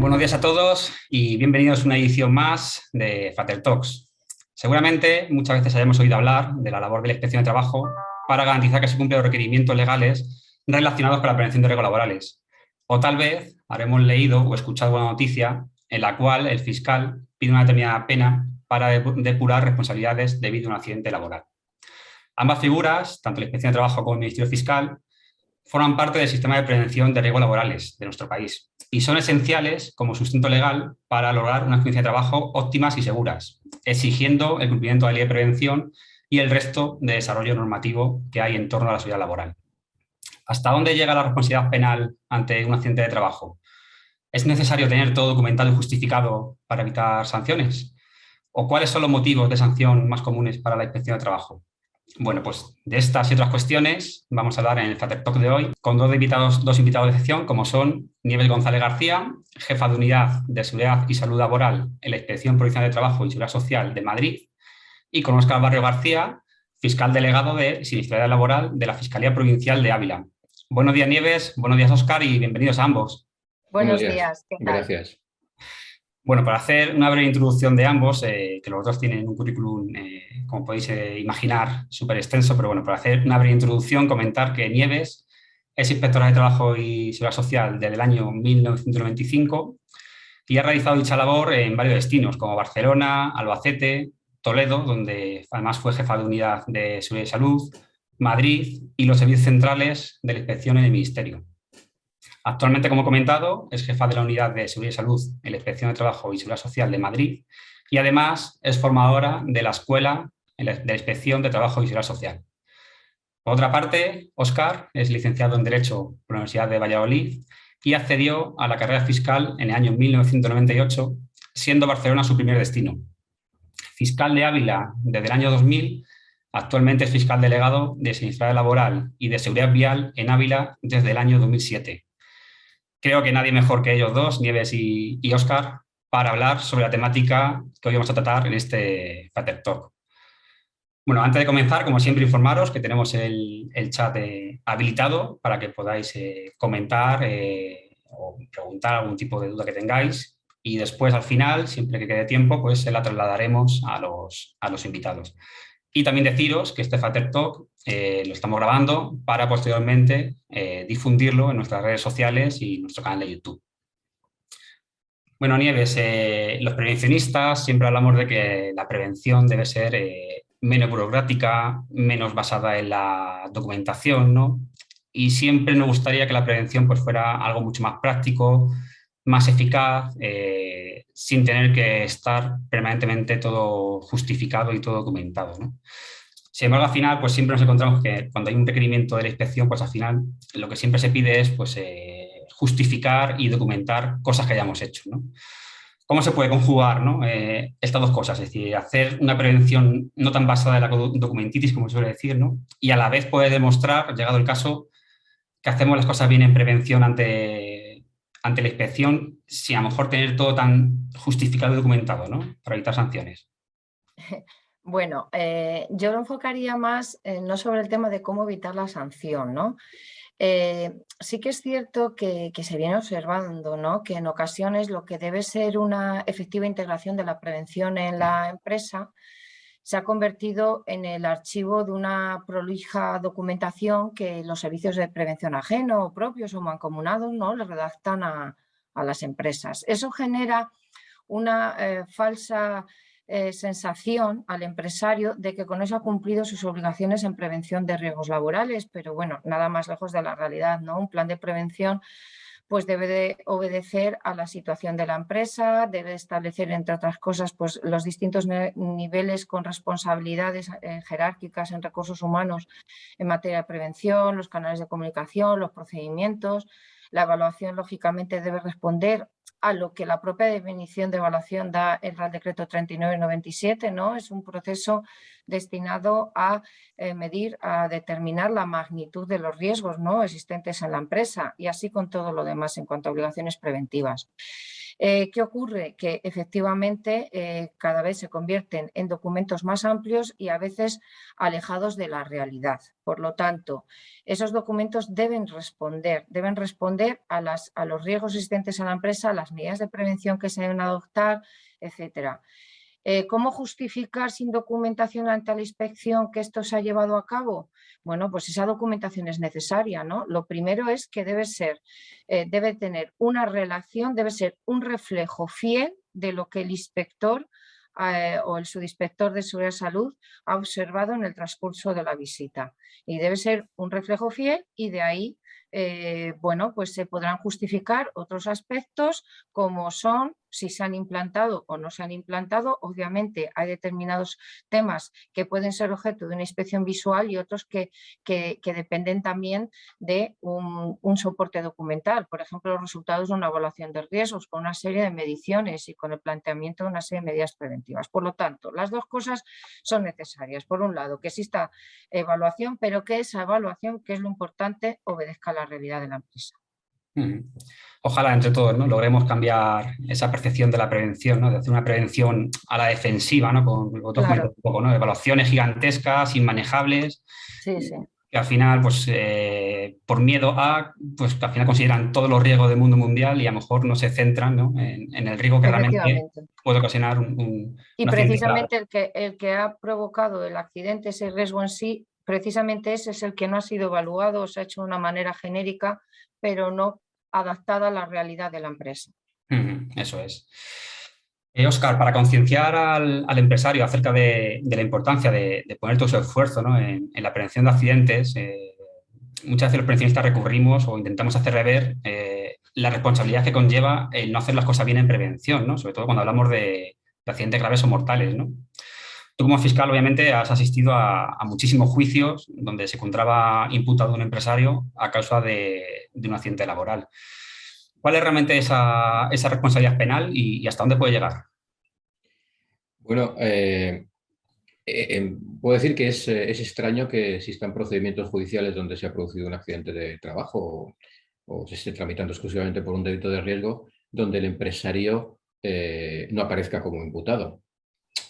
Buenos días a todos y bienvenidos a una edición más de Fater Talks. Seguramente muchas veces hayamos oído hablar de la labor de la Inspección de Trabajo para garantizar que se cumplen los requerimientos legales relacionados con la prevención de riesgos laborales. O tal vez habremos leído o escuchado una noticia en la cual el fiscal pide una determinada pena para depurar responsabilidades debido a un accidente laboral. Ambas figuras, tanto la Inspección de Trabajo como el Ministerio Fiscal, forman parte del sistema de prevención de riesgos laborales de nuestro país y son esenciales como sustento legal para lograr unas condiciones de trabajo óptimas y seguras, exigiendo el cumplimiento de la ley de prevención y el resto de desarrollo normativo que hay en torno a la seguridad laboral. ¿Hasta dónde llega la responsabilidad penal ante un accidente de trabajo? ¿Es necesario tener todo documentado y justificado para evitar sanciones? ¿O cuáles son los motivos de sanción más comunes para la inspección de trabajo? Bueno, pues de estas y otras cuestiones vamos a hablar en el Fater Talk de hoy con dos invitados de excepción, como son Nieves González García, jefa de Unidad de Seguridad y Salud Laboral en la Inspección Provincial de Trabajo y Seguridad Social de Madrid, y con Óscar Barrio García, fiscal delegado de Siniestralidad Laboral de la Fiscalía Provincial de Ávila. Buenos días, Nieves, buenos días, Óscar, y bienvenidos a ambos. Buenos días, ¿qué tal? Gracias. Bueno, para hacer una breve introducción de ambos, que los dos tienen un currículum, como podéis imaginar, súper extenso, pero bueno, para hacer una breve introducción, comentar que Nieves es inspectora de Trabajo y Seguridad Social desde el año 1995 y ha realizado dicha labor en varios destinos, como Barcelona, Albacete, Toledo, donde además fue jefa de Unidad de Seguridad y Salud, Madrid y los servicios centrales de la inspección en el Ministerio. Actualmente, como he comentado, es jefa de la Unidad de Seguridad y Salud en la Inspección de Trabajo y Seguridad Social de Madrid y además es formadora de la Escuela de la Inspección de Trabajo y Seguridad Social. Por otra parte, Óscar es licenciado en Derecho por la Universidad de Valladolid y accedió a la carrera fiscal en el año 1998, siendo Barcelona su primer destino. Fiscal de Ávila desde el año 2000, actualmente es fiscal delegado de Siniestralidad Laboral y de Seguridad Vial en Ávila desde el año 2007. Creo que nadie mejor que ellos dos, Nieves y Óscar, para hablar sobre la temática que hoy vamos a tratar en este Fater Talk. Bueno, antes de comenzar, como siempre, informaros que tenemos el chat habilitado para que podáis comentar o preguntar algún tipo de duda que tengáis. Y después, al final, siempre que quede tiempo, pues se la trasladaremos a los invitados. Y también deciros que este Fater Talk lo estamos grabando para posteriormente difundirlo en nuestras redes sociales y nuestro canal de YouTube. Bueno, Nieves, los prevencionistas siempre hablamos de que la prevención debe ser menos burocrática, menos basada en la documentación, ¿no? Y siempre nos gustaría que la prevención pues, fuera algo mucho más práctico, más eficaz, sin tener que estar permanentemente todo justificado y todo documentado, ¿no? Sin embargo, al final, pues siempre nos encontramos que cuando hay un requerimiento de la inspección, pues al final lo que siempre se pide es pues, justificar y documentar cosas que hayamos hecho, ¿no? ¿Cómo se puede conjugar, ¿no? Estas dos cosas? Es decir, hacer una prevención no tan basada en la documentitis, como se suele decir, ¿no? Y a la vez poder demostrar, llegado el caso, que hacemos las cosas bien en prevención ante la inspección, sin a lo mejor tener todo tan justificado y documentado, ¿no? Para evitar sanciones. Bueno, yo lo enfocaría más no sobre el tema de cómo evitar la sanción, ¿no? Sí que es cierto que se viene observando, ¿no? Que en ocasiones lo que debe ser una efectiva integración de la prevención en la empresa se ha convertido en el archivo de una prolija documentación que los servicios de prevención ajeno o propios o mancomunados, ¿no? le redactan a las empresas. Eso genera una falsa sensación al empresario de que con eso ha cumplido sus obligaciones en prevención de riesgos laborales, pero bueno, nada más lejos de la realidad, ¿no? Un plan de prevención pues debe de obedecer a la situación de la empresa, debe establecer, entre otras cosas, pues los distintos niveles con responsabilidades jerárquicas en recursos humanos en materia de prevención, los canales de comunicación, los procedimientos. La evaluación, lógicamente, debe responder a lo que la propia definición de evaluación da el Real Decreto 3997, ¿no? Es un proceso destinado a medir, a determinar la magnitud de los riesgos, ¿no? existentes en la empresa y así con todo lo demás en cuanto a obligaciones preventivas. ¿Qué ocurre? Que efectivamente cada vez se convierten en documentos más amplios y a veces alejados de la realidad. Por lo tanto, esos documentos deben responder a los riesgos existentes en la empresa, a las medidas de prevención que se deben adoptar, etcétera. ¿Cómo justificar sin documentación ante la inspección que esto se ha llevado a cabo? Bueno, pues esa documentación es necesaria, ¿no? Lo primero es que debe tener una relación, debe ser un reflejo fiel de lo que el inspector o el subinspector de Seguridad y Salud ha observado en el transcurso de la visita. Y debe ser un reflejo fiel y de ahí, bueno, pues se podrán justificar otros aspectos como son si se han implantado o no se han implantado. Obviamente hay determinados temas que pueden ser objeto de una inspección visual y otros que dependen también de un soporte documental. Por ejemplo, los resultados de una evaluación de riesgos con una serie de mediciones y con el planteamiento de una serie de medidas preventivas. Por lo tanto, las dos cosas son necesarias. Por un lado, que exista evaluación, pero que esa evaluación, que es lo importante, obedezca a la realidad de la empresa. Ojalá entre todos, ¿no?, logremos cambiar esa percepción de la prevención, ¿no?, de hacer una prevención a la defensiva, ¿no?, con lo que Claro. un poco, ¿no?, evaluaciones gigantescas, inmanejables, Sí, sí. que al final, pues por miedo a, pues que al final consideran todos los riesgos del mundo mundial y a lo mejor no se centran, ¿no?, en el riesgo que realmente Efectivamente. puede ocasionar Y un accidente grave. precisamente el que ha provocado el accidente, ese riesgo en sí, precisamente ese es el que no ha sido evaluado o se ha hecho de una manera genérica, pero no adaptada a la realidad de la empresa. Eso es. Óscar, para concienciar al empresario acerca de la importancia de poner todo su esfuerzo, ¿no?, en la prevención de accidentes, muchas veces los prevencionistas recurrimos o intentamos hacerle ver la responsabilidad que conlleva el no hacer las cosas bien en prevención, ¿no?, sobre todo cuando hablamos de accidentes graves o mortales, ¿no? Tú como fiscal, obviamente, has asistido a muchísimos juicios donde se encontraba imputado un empresario a causa de un accidente laboral. ¿Cuál es realmente esa responsabilidad penal y hasta dónde puede llegar? Bueno, puedo decir que es extraño que existan procedimientos judiciales donde se ha producido un accidente de trabajo o se esté tramitando exclusivamente por un delito de riesgo, donde el empresario no aparezca como imputado.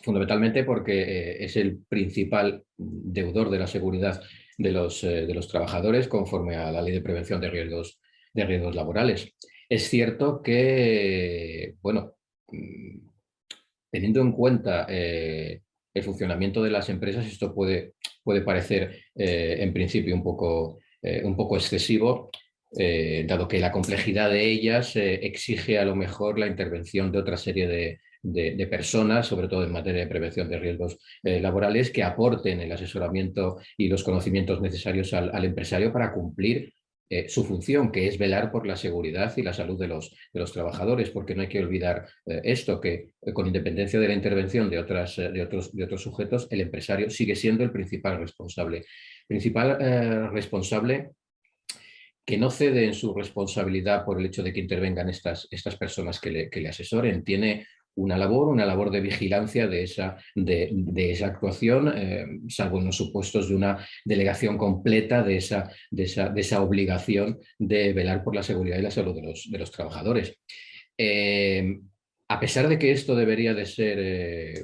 Fundamentalmente porque es el principal deudor de la seguridad de los trabajadores conforme a la Ley de Prevención de Riesgos Laborales. Es cierto que, bueno, teniendo en cuenta el funcionamiento de las empresas, esto puede parecer en principio un poco excesivo, dado que la complejidad de ellas exige a lo mejor la intervención de otra serie de personas, sobre todo en materia de prevención de riesgos laborales, que aporten el asesoramiento y los conocimientos necesarios al empresario para cumplir su función, que es velar por la seguridad y la salud de los trabajadores, porque no hay que olvidar esto, que con independencia de la intervención de otros sujetos, el empresario sigue siendo el principal responsable. Responsable que no cede en su responsabilidad por el hecho de que intervengan estas personas que le asesoren. Tiene una labor de vigilancia de esa actuación, salvo en los supuestos de una delegación completa de esa obligación de velar por la seguridad y la salud de los trabajadores. A pesar de que esto debería de ser,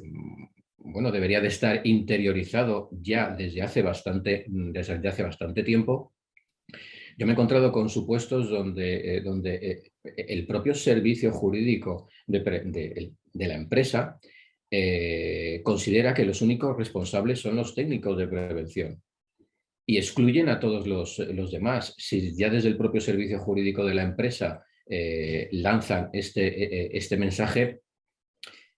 debería de estar interiorizado ya desde hace bastante tiempo, yo me he encontrado con supuestos donde el propio servicio jurídico de la empresa considera que los únicos responsables son los técnicos de prevención y excluyen a todos los demás. Si ya desde el propio servicio jurídico de la empresa lanzan este mensaje,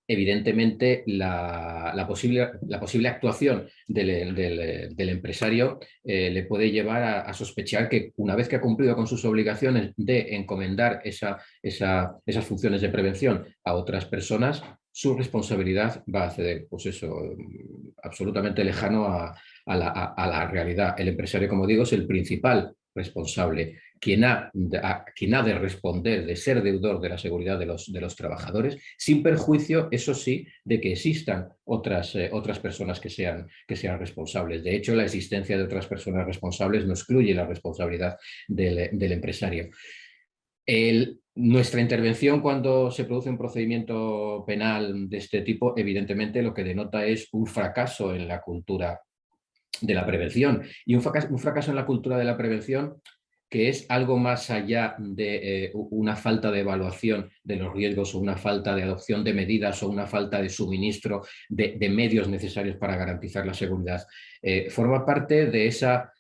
evidentemente la posible actuación del empresario le puede llevar a sospechar que una vez que ha cumplido con sus obligaciones de encomendar esas funciones de prevención a otras personas, su responsabilidad va a ceder, pues eso, absolutamente lejano a la realidad. El empresario, como digo, es el principal responsable, quien ha de responder, de ser deudor de la seguridad de los trabajadores, sin perjuicio, eso sí, de que existan otras personas que sean responsables. De hecho, la existencia de otras personas responsables no excluye la responsabilidad del empresario. Nuestra intervención cuando se produce un procedimiento penal de este tipo, evidentemente lo que denota es un fracaso en la cultura de la prevención. Y un fracaso en la cultura de la prevención que es algo más allá de una falta de evaluación de los riesgos o una falta de adopción de medidas o una falta de suministro de medios necesarios para garantizar la seguridad. Forma parte de esa...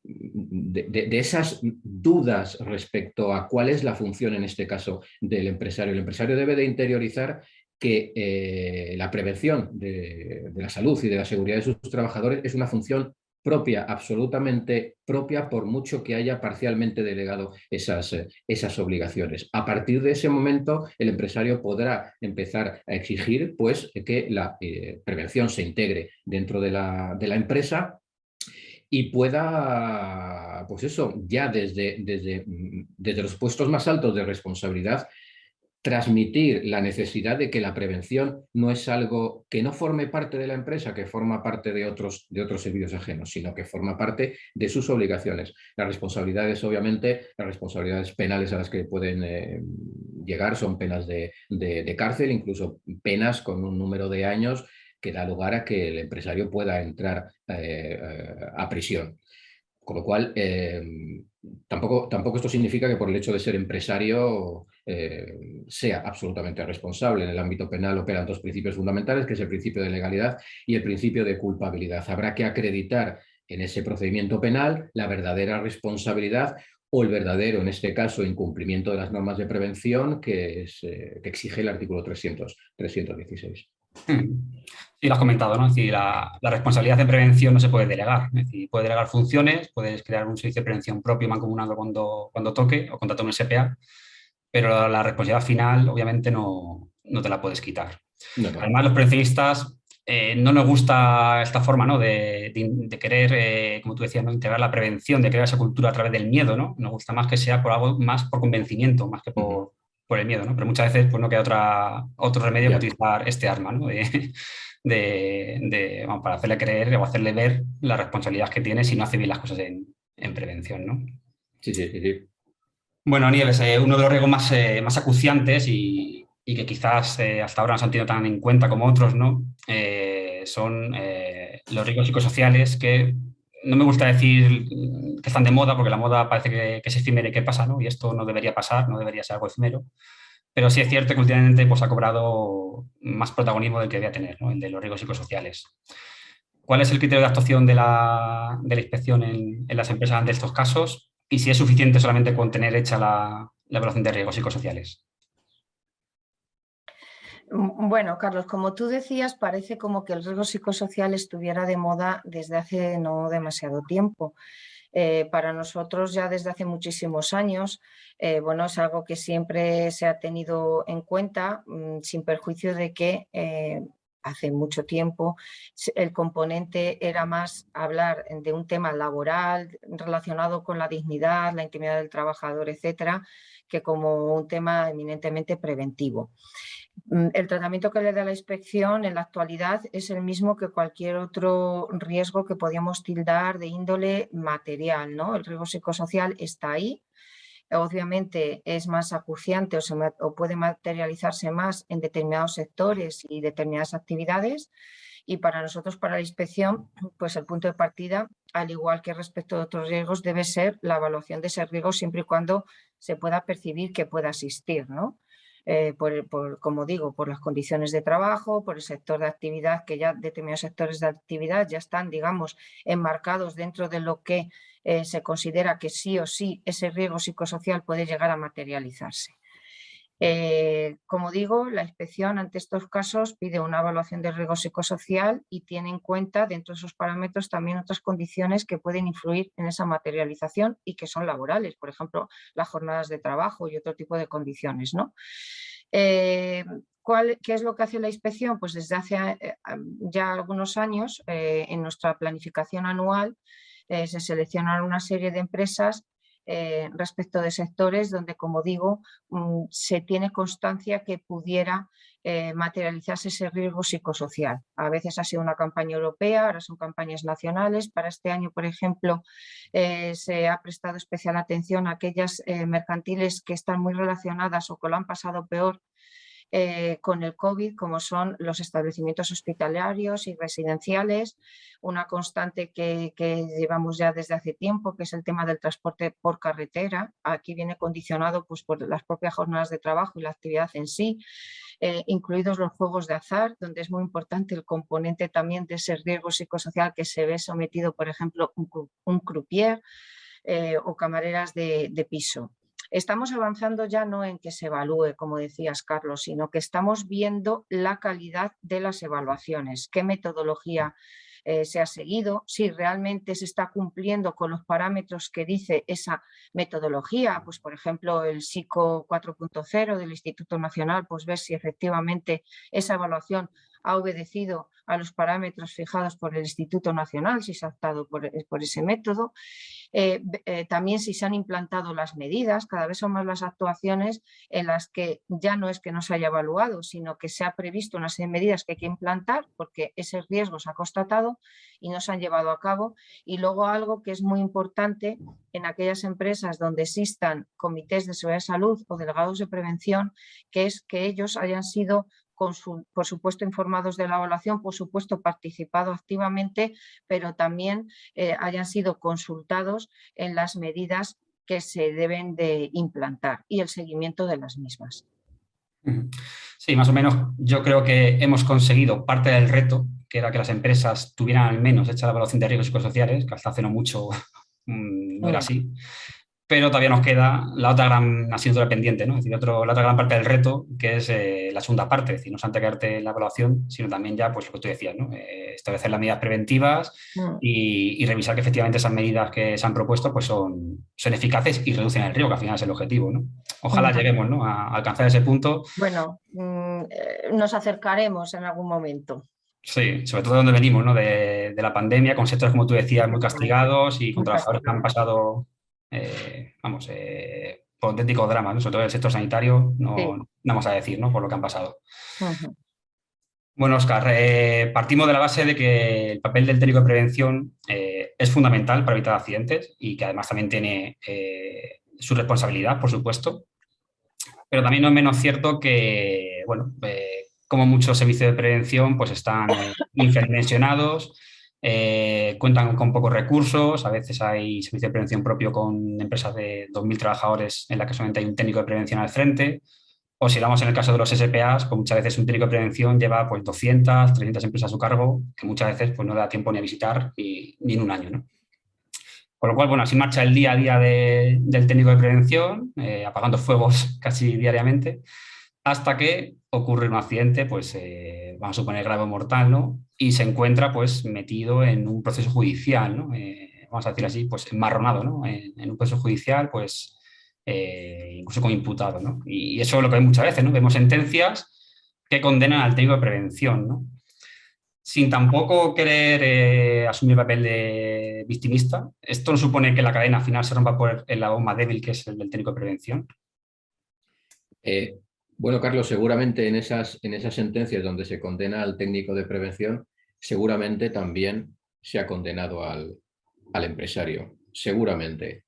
De esas dudas respecto a cuál es la función en este caso del empresario. El empresario debe de interiorizar que la prevención de la salud y de la seguridad de sus trabajadores es una función propia, absolutamente propia, por mucho que haya parcialmente delegado esas obligaciones. A partir de ese momento, el empresario podrá empezar a exigir pues, que la prevención se integre dentro de la empresa y pueda, pues eso, ya desde los puestos más altos de responsabilidad, transmitir la necesidad de que la prevención no es algo que no forme parte de la empresa, que forma parte de otros servicios ajenos, sino que forma parte de sus obligaciones. Las responsabilidades, obviamente, las responsabilidades penales a las que pueden llegar son penas de cárcel, incluso penas con un número de años que da lugar a que el empresario pueda entrar a prisión. Con lo cual, tampoco esto significa que por el hecho de ser empresario sea absolutamente responsable. En el ámbito penal operan dos principios fundamentales, que es el principio de legalidad y el principio de culpabilidad. Habrá que acreditar en ese procedimiento penal la verdadera responsabilidad o el verdadero, en este caso, incumplimiento de las normas de prevención que exige el artículo 316. Sí, lo has comentado, ¿no? Es decir, la responsabilidad de prevención no se puede delegar. Es decir, puedes delegar funciones, puedes crear un servicio de prevención propio mancomunado cuando toque o contratar un SPA, pero la responsabilidad final obviamente no te la puedes quitar. No. Además, los prevencionistas no nos gusta esta forma, ¿no? de querer, como tú decías, ¿no? Integrar la prevención, de crear esa cultura a través del miedo, ¿no? Nos gusta más que sea por algo más por convencimiento, más que por el miedo, ¿no? Pero muchas veces pues, no queda otro remedio que utilizar este arma, ¿no? Vamos, para hacerle creer o hacerle ver la responsabilidad que tiene si no hace bien las cosas en prevención, ¿no? Sí. Bueno, Nieves, uno de los riesgos más acuciantes y que quizás hasta ahora no se han tenido tan en cuenta como otros, ¿no? Son los riesgos psicosociales que no me gusta decir que están de moda, porque la moda parece que es efímera y que pasa, ¿no? Y esto no debería pasar, no debería ser algo efímero. Pero sí es cierto que últimamente pues, ha cobrado más protagonismo del que debía tener, ¿no? El de los riesgos psicosociales. ¿Cuál es el criterio de actuación de la inspección en las empresas ante estos casos? Y si es suficiente solamente con tener hecha la evaluación de riesgos psicosociales. Bueno, Carlos, como tú decías, parece como que el riesgo psicosocial estuviera de moda desde hace no demasiado tiempo. Para nosotros ya desde hace muchísimos años, bueno, es algo que siempre se ha tenido en cuenta, sin perjuicio de que hace mucho tiempo el componente era más hablar de un tema laboral relacionado con la dignidad, la intimidad del trabajador, etcétera, que como un tema eminentemente preventivo. El tratamiento que le da la inspección en la actualidad es el mismo que cualquier otro riesgo que podíamos tildar de índole material, ¿no? El riesgo psicosocial está ahí. Obviamente es más acuciante o puede materializarse más en determinados sectores y determinadas actividades. Y para nosotros, para la inspección, pues el punto de partida, al igual que respecto de otros riesgos, debe ser la evaluación de ese riesgo siempre y cuando se pueda percibir que pueda existir, ¿no? Como digo, por las condiciones de trabajo, por el sector de actividad, que ya determinados sectores de actividad ya están, digamos, enmarcados dentro de lo que se considera que sí o sí ese riesgo psicosocial puede llegar a materializarse. Como digo, la inspección ante estos casos pide una evaluación de riesgo psicosocial y tiene en cuenta dentro de esos parámetros también otras condiciones que pueden influir en esa materialización y que son laborales, por ejemplo, las jornadas de trabajo y otro tipo de condiciones, ¿no? ¿Qué es lo que hace la inspección? Pues desde hace ya algunos años en nuestra planificación anual se seleccionan una serie de empresas respecto de sectores donde, como digo, se tiene constancia que pudiera materializarse ese riesgo psicosocial. A veces ha sido una campaña europea, ahora son campañas nacionales. Para este año, por ejemplo, se ha prestado especial atención a aquellas mercantiles que están muy relacionadas o que lo han pasado peor con el COVID, como son los establecimientos hospitalarios y residenciales. Una constante que llevamos ya desde hace tiempo, que es el tema del transporte por carretera. Aquí viene condicionado pues, por las propias jornadas de trabajo y la actividad en sí, incluidos los juegos de azar, donde es muy importante el componente también de ese riesgo psicosocial que se ve sometido, por ejemplo, un croupier o camareras de piso. Estamos avanzando ya no en que se evalúe, como decías, Carlos, sino que estamos viendo la calidad de las evaluaciones, qué metodología se ha seguido, si realmente se está cumpliendo con los parámetros que dice esa metodología, pues por ejemplo el SICO 4.0 del Instituto Nacional, pues ver si efectivamente esa evaluación ha obedecido a los parámetros fijados por el Instituto Nacional, si se ha optado por ese método. También si se han implantado las medidas, cada vez son más las actuaciones en las que ya no es que no se haya evaluado, sino que se ha previsto una serie de medidas que hay que implantar porque ese riesgo se ha constatado y no se han llevado a cabo. Y luego algo que es muy importante en aquellas empresas donde existan comités de seguridad y salud o delegados de prevención, que es que ellos hayan sido por supuesto informados de la evaluación, por supuesto participado activamente, pero también hayan sido consultados en las medidas que se deben de implantar y el seguimiento de las mismas. Sí, más o menos yo creo que hemos conseguido parte del reto, que era que las empresas tuvieran al menos hecha la evaluación de riesgos psicosociales, que hasta hace no mucho no era así. Pero todavía nos queda la otra gran asignatura pendiente, ¿no? Es decir, la otra gran parte del reto, que es la segunda parte, es decir, no solamente quedarte en la evaluación, sino también ya, pues lo que tú decías, ¿no? Establecer las medidas preventivas y revisar que efectivamente esas medidas que se han propuesto pues son eficaces y reducen el riesgo, que al final es el objetivo, ¿no? Ojalá lleguemos, ¿no?, a alcanzar ese punto. Bueno, nos acercaremos en algún momento. Sí, sobre todo de donde venimos, ¿no? De la pandemia, con sectores, como tú decías, muy castigados y con trabajadores que han pasado, por auténticos dramas, ¿no? Sobre todo el sector sanitario, no vamos a decir, ¿no?, por lo que han pasado. Bueno, Óscar, partimos de la base de que el papel del técnico de prevención es fundamental para evitar accidentes y que además también tiene su responsabilidad, por supuesto. Pero también no es menos cierto que, bueno, como muchos servicios de prevención pues están infradimensionados, cuentan con pocos recursos. A veces hay servicio de prevención propio con empresas de 2.000 trabajadores en la que solamente hay un técnico de prevención al frente. O si hablamos en el caso de los SPAs, pues muchas veces un técnico de prevención lleva pues 200, 300 empresas a su cargo, que muchas veces pues no le da tiempo ni a visitar ni en un año, ¿no? Con lo cual, bueno, así marcha el día a día del técnico de prevención, apagando fuegos casi diariamente, hasta que ocurre un accidente, pues vamos a suponer grave o mortal, ¿no? Y se encuentra pues metido en un proceso judicial, ¿no? Vamos a decir así, pues enmarronado, ¿no? En un proceso judicial, pues incluso como imputado, ¿no? Y eso es lo que hay muchas veces, ¿no? Vemos sentencias que condenan al técnico de prevención, ¿no? Sin tampoco querer asumir el papel de victimista. ¿Esto no supone que la cadena final se rompa por el lado más débil, que es el del técnico de prevención? Bueno, Carlos, seguramente en esas sentencias donde se condena al técnico de prevención, seguramente también se ha condenado al empresario, seguramente.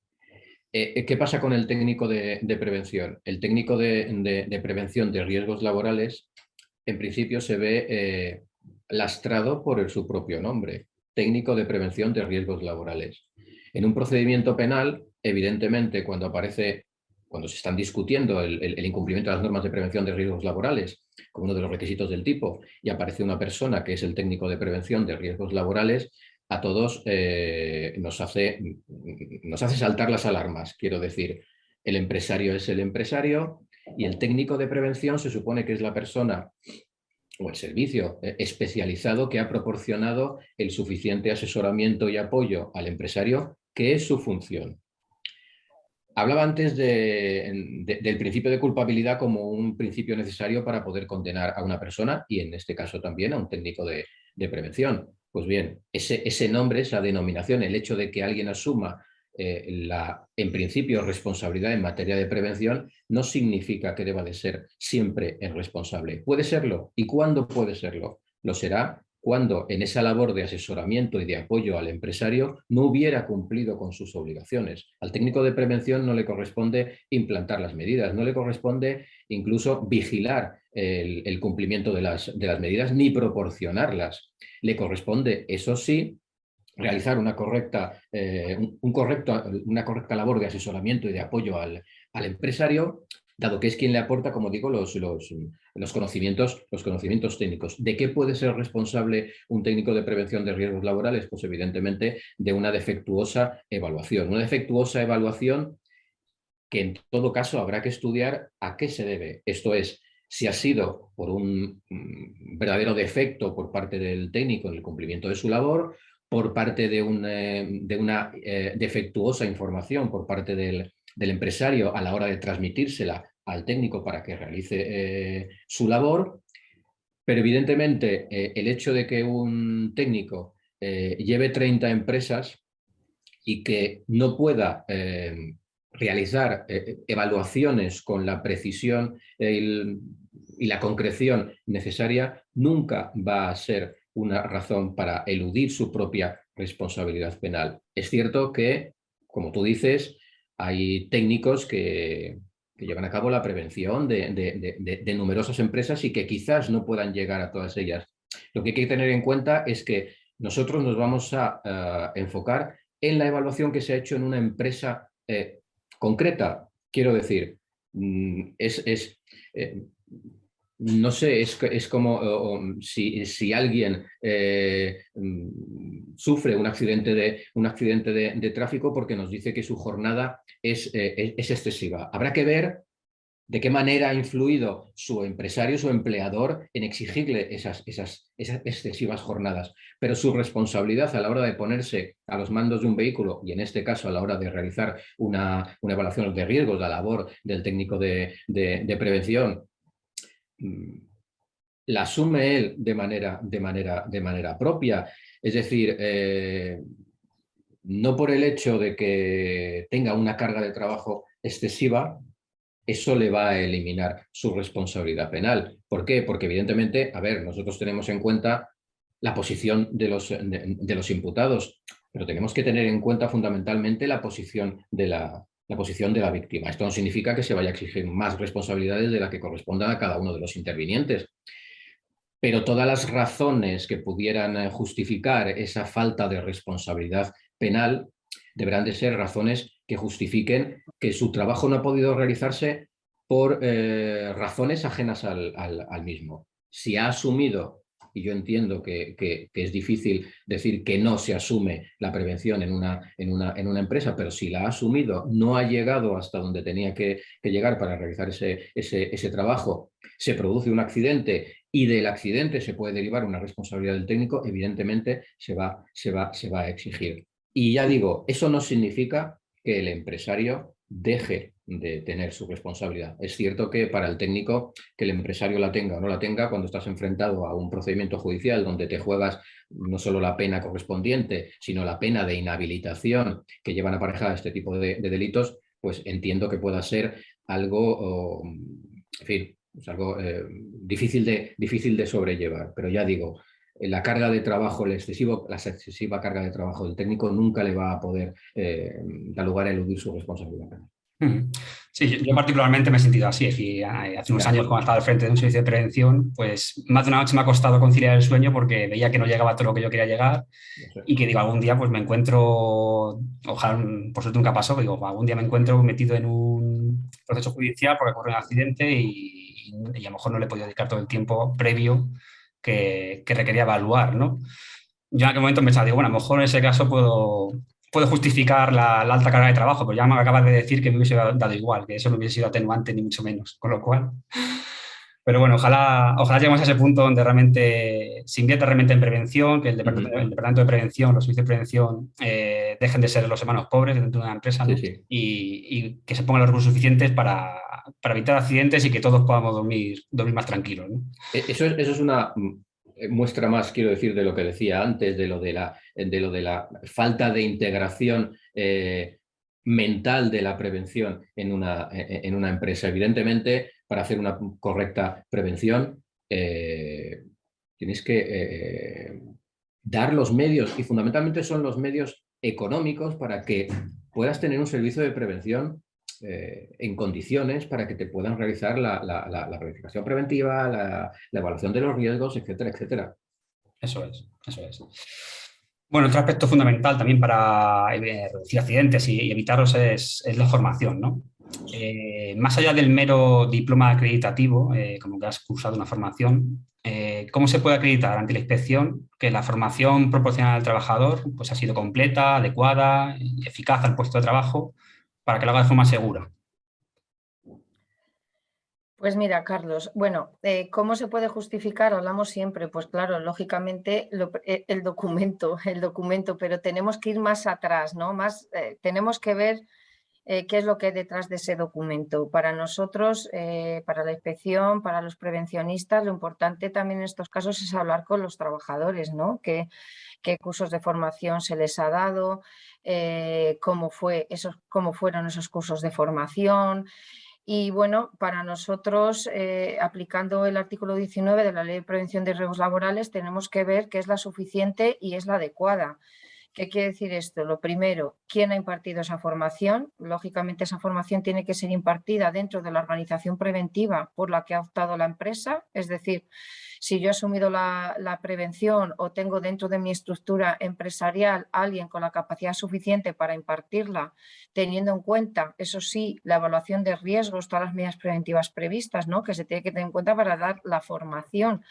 ¿Qué pasa con el técnico de prevención? El técnico de prevención de riesgos laborales, en principio se ve lastrado por su propio nombre, técnico de prevención de riesgos laborales. En un procedimiento penal, evidentemente, cuando se están discutiendo el incumplimiento de las normas de prevención de riesgos laborales como uno de los requisitos del tipo y aparece una persona que es el técnico de prevención de riesgos laborales, a todos nos hace saltar las alarmas. Quiero decir, el empresario es el empresario y el técnico de prevención se supone que es la persona o el servicio especializado que ha proporcionado el suficiente asesoramiento y apoyo al empresario, que es su función. Hablaba antes del principio de culpabilidad como un principio necesario para poder condenar a una persona y en este caso también a un técnico de prevención. Pues bien, ese nombre, esa denominación, el hecho de que alguien asuma en principio, responsabilidad en materia de prevención no significa que deba de ser siempre el responsable. Puede serlo. ¿Y cuándo puede serlo? Lo será cuando en esa labor de asesoramiento y de apoyo al empresario no hubiera cumplido con sus obligaciones. Al técnico de prevención no le corresponde implantar las medidas, no le corresponde incluso vigilar el cumplimiento de las medidas ni proporcionarlas. Le corresponde, eso sí, realizar una correcta labor de asesoramiento y de apoyo al empresario, dado que es quien le aporta, como digo, los conocimientos técnicos. ¿De qué puede ser responsable un técnico de prevención de riesgos laborales? Pues evidentemente de una defectuosa evaluación. Una defectuosa evaluación que en todo caso habrá que estudiar a qué se debe. Esto es, si ha sido por un verdadero defecto por parte del técnico en el cumplimiento de su labor, por parte de una defectuosa información por parte del empresario a la hora de transmitírsela al técnico para que realice su labor, pero evidentemente el hecho de que un técnico lleve 30 empresas y que no pueda realizar evaluaciones con la precisión y la concreción necesaria, nunca va a ser una razón para eludir su propia responsabilidad penal. Es cierto que, como tú dices, hay técnicos que llevan a cabo la prevención de numerosas empresas y que quizás no puedan llegar a todas ellas. Lo que hay que tener en cuenta es que nosotros nos vamos a enfocar en la evaluación que se ha hecho en una empresa concreta. Quiero decir, no sé, es como si alguien sufre un accidente de tráfico porque nos dice que su jornada es excesiva. Habrá que ver de qué manera ha influido su empresario, su empleador, en exigirle esas excesivas jornadas. Pero su responsabilidad a la hora de ponerse a los mandos de un vehículo, y en este caso a la hora de realizar una evaluación de riesgos, la labor del técnico de prevención, la asume él de manera propia. Es decir, no por el hecho de que tenga una carga de trabajo excesiva, eso le va a eliminar su responsabilidad penal. ¿Por qué? Porque evidentemente, a ver, nosotros tenemos en cuenta la posición de los imputados, pero tenemos que tener en cuenta fundamentalmente la posición de la víctima. Esto no significa que se vaya a exigir más responsabilidades de las que correspondan a cada uno de los intervinientes. Pero todas las razones que pudieran justificar esa falta de responsabilidad penal deberán de ser razones que justifiquen que su trabajo no ha podido realizarse por razones ajenas al mismo. Si ha asumido, y yo entiendo que es difícil decir que no se asume la prevención en una empresa, pero si la ha asumido, no ha llegado hasta donde tenía que llegar para realizar ese trabajo, se produce un accidente y del accidente se puede derivar una responsabilidad del técnico, evidentemente se va a exigir. Y ya digo, eso no significa que el empresario deje de tener su responsabilidad. Es cierto que para el técnico, que el empresario la tenga o no la tenga, cuando estás enfrentado a un procedimiento judicial donde te juegas no solo la pena correspondiente, sino la pena de inhabilitación que llevan aparejada este tipo de delitos, pues entiendo que pueda ser algo, en fin, es algo difícil de sobrellevar. Pero ya digo, la carga de trabajo, la excesiva carga de trabajo del técnico nunca le va a poder dar lugar a eludir su responsabilidad penal. Sí, yo particularmente me he sentido así. Es decir, hace unos años, cuando estaba al frente de un servicio de prevención, pues más de una noche me ha costado conciliar el sueño porque veía que no llegaba a todo lo que yo quería llegar y que digo, algún día pues me encuentro, ojalá por suerte nunca pasó, digo, algún día me encuentro metido en un proceso judicial porque ocurre un accidente y a lo mejor no le he podido dedicar todo el tiempo previo que requería evaluar, ¿no? Yo en aquel momento pensaba, digo, bueno, a lo mejor en ese caso puedo justificar la alta carga de trabajo, pero ya me acabas de decir que me hubiese dado igual, que eso no hubiese sido atenuante ni mucho menos, con lo cual... Pero bueno, ojalá lleguemos a ese punto donde realmente se invierta realmente en prevención, que el departamento de prevención, los servicios de prevención dejen de ser los hermanos pobres dentro de una empresa, ¿no? Sí. Y que se pongan los recursos suficientes para evitar accidentes y que todos podamos dormir más tranquilos, ¿no? Eso es una muestra más, quiero decir, de lo que decía antes, de lo de la falta de integración mental de la prevención en una empresa. Evidentemente, para hacer una correcta prevención, tienes que dar los medios, y fundamentalmente son los medios económicos para que puedas tener un servicio de prevención en condiciones para que te puedan realizar la planificación preventiva, la evaluación de los riesgos, etcétera, etcétera. Eso es, eso es. Bueno, otro aspecto fundamental también para reducir accidentes y evitarlos es la formación, ¿no? Más allá del mero diploma acreditativo, como que has cursado una formación, ¿cómo se puede acreditar ante la inspección que la formación proporcionada al trabajador pues, ha sido completa, adecuada, eficaz al puesto de trabajo, para que lo haga de forma segura? Pues mira, Carlos, bueno, ¿cómo se puede justificar? Hablamos siempre, pues claro, lógicamente el documento, pero tenemos que ir más atrás, ¿no? Tenemos que ver qué es lo que hay detrás de ese documento. Para nosotros, para la inspección, para los prevencionistas, lo importante también en estos casos es hablar con los trabajadores, ¿no? ¿Qué cursos de formación se les ha dado? ¿Cómo fueron esos cursos de formación? Y bueno, para nosotros, aplicando el artículo 19 de la Ley de Prevención de Riesgos Laborales, tenemos que ver qué es la suficiente y es la adecuada. ¿Qué quiere decir esto? Lo primero, ¿quién ha impartido esa formación? Lógicamente, esa formación tiene que ser impartida dentro de la organización preventiva por la que ha optado la empresa. Es decir, si yo he asumido la prevención o tengo dentro de mi estructura empresarial alguien con la capacidad suficiente para impartirla, teniendo en cuenta, eso sí, la evaluación de riesgos, todas las medidas preventivas previstas, ¿no? Que se tiene que tener en cuenta para dar la formación.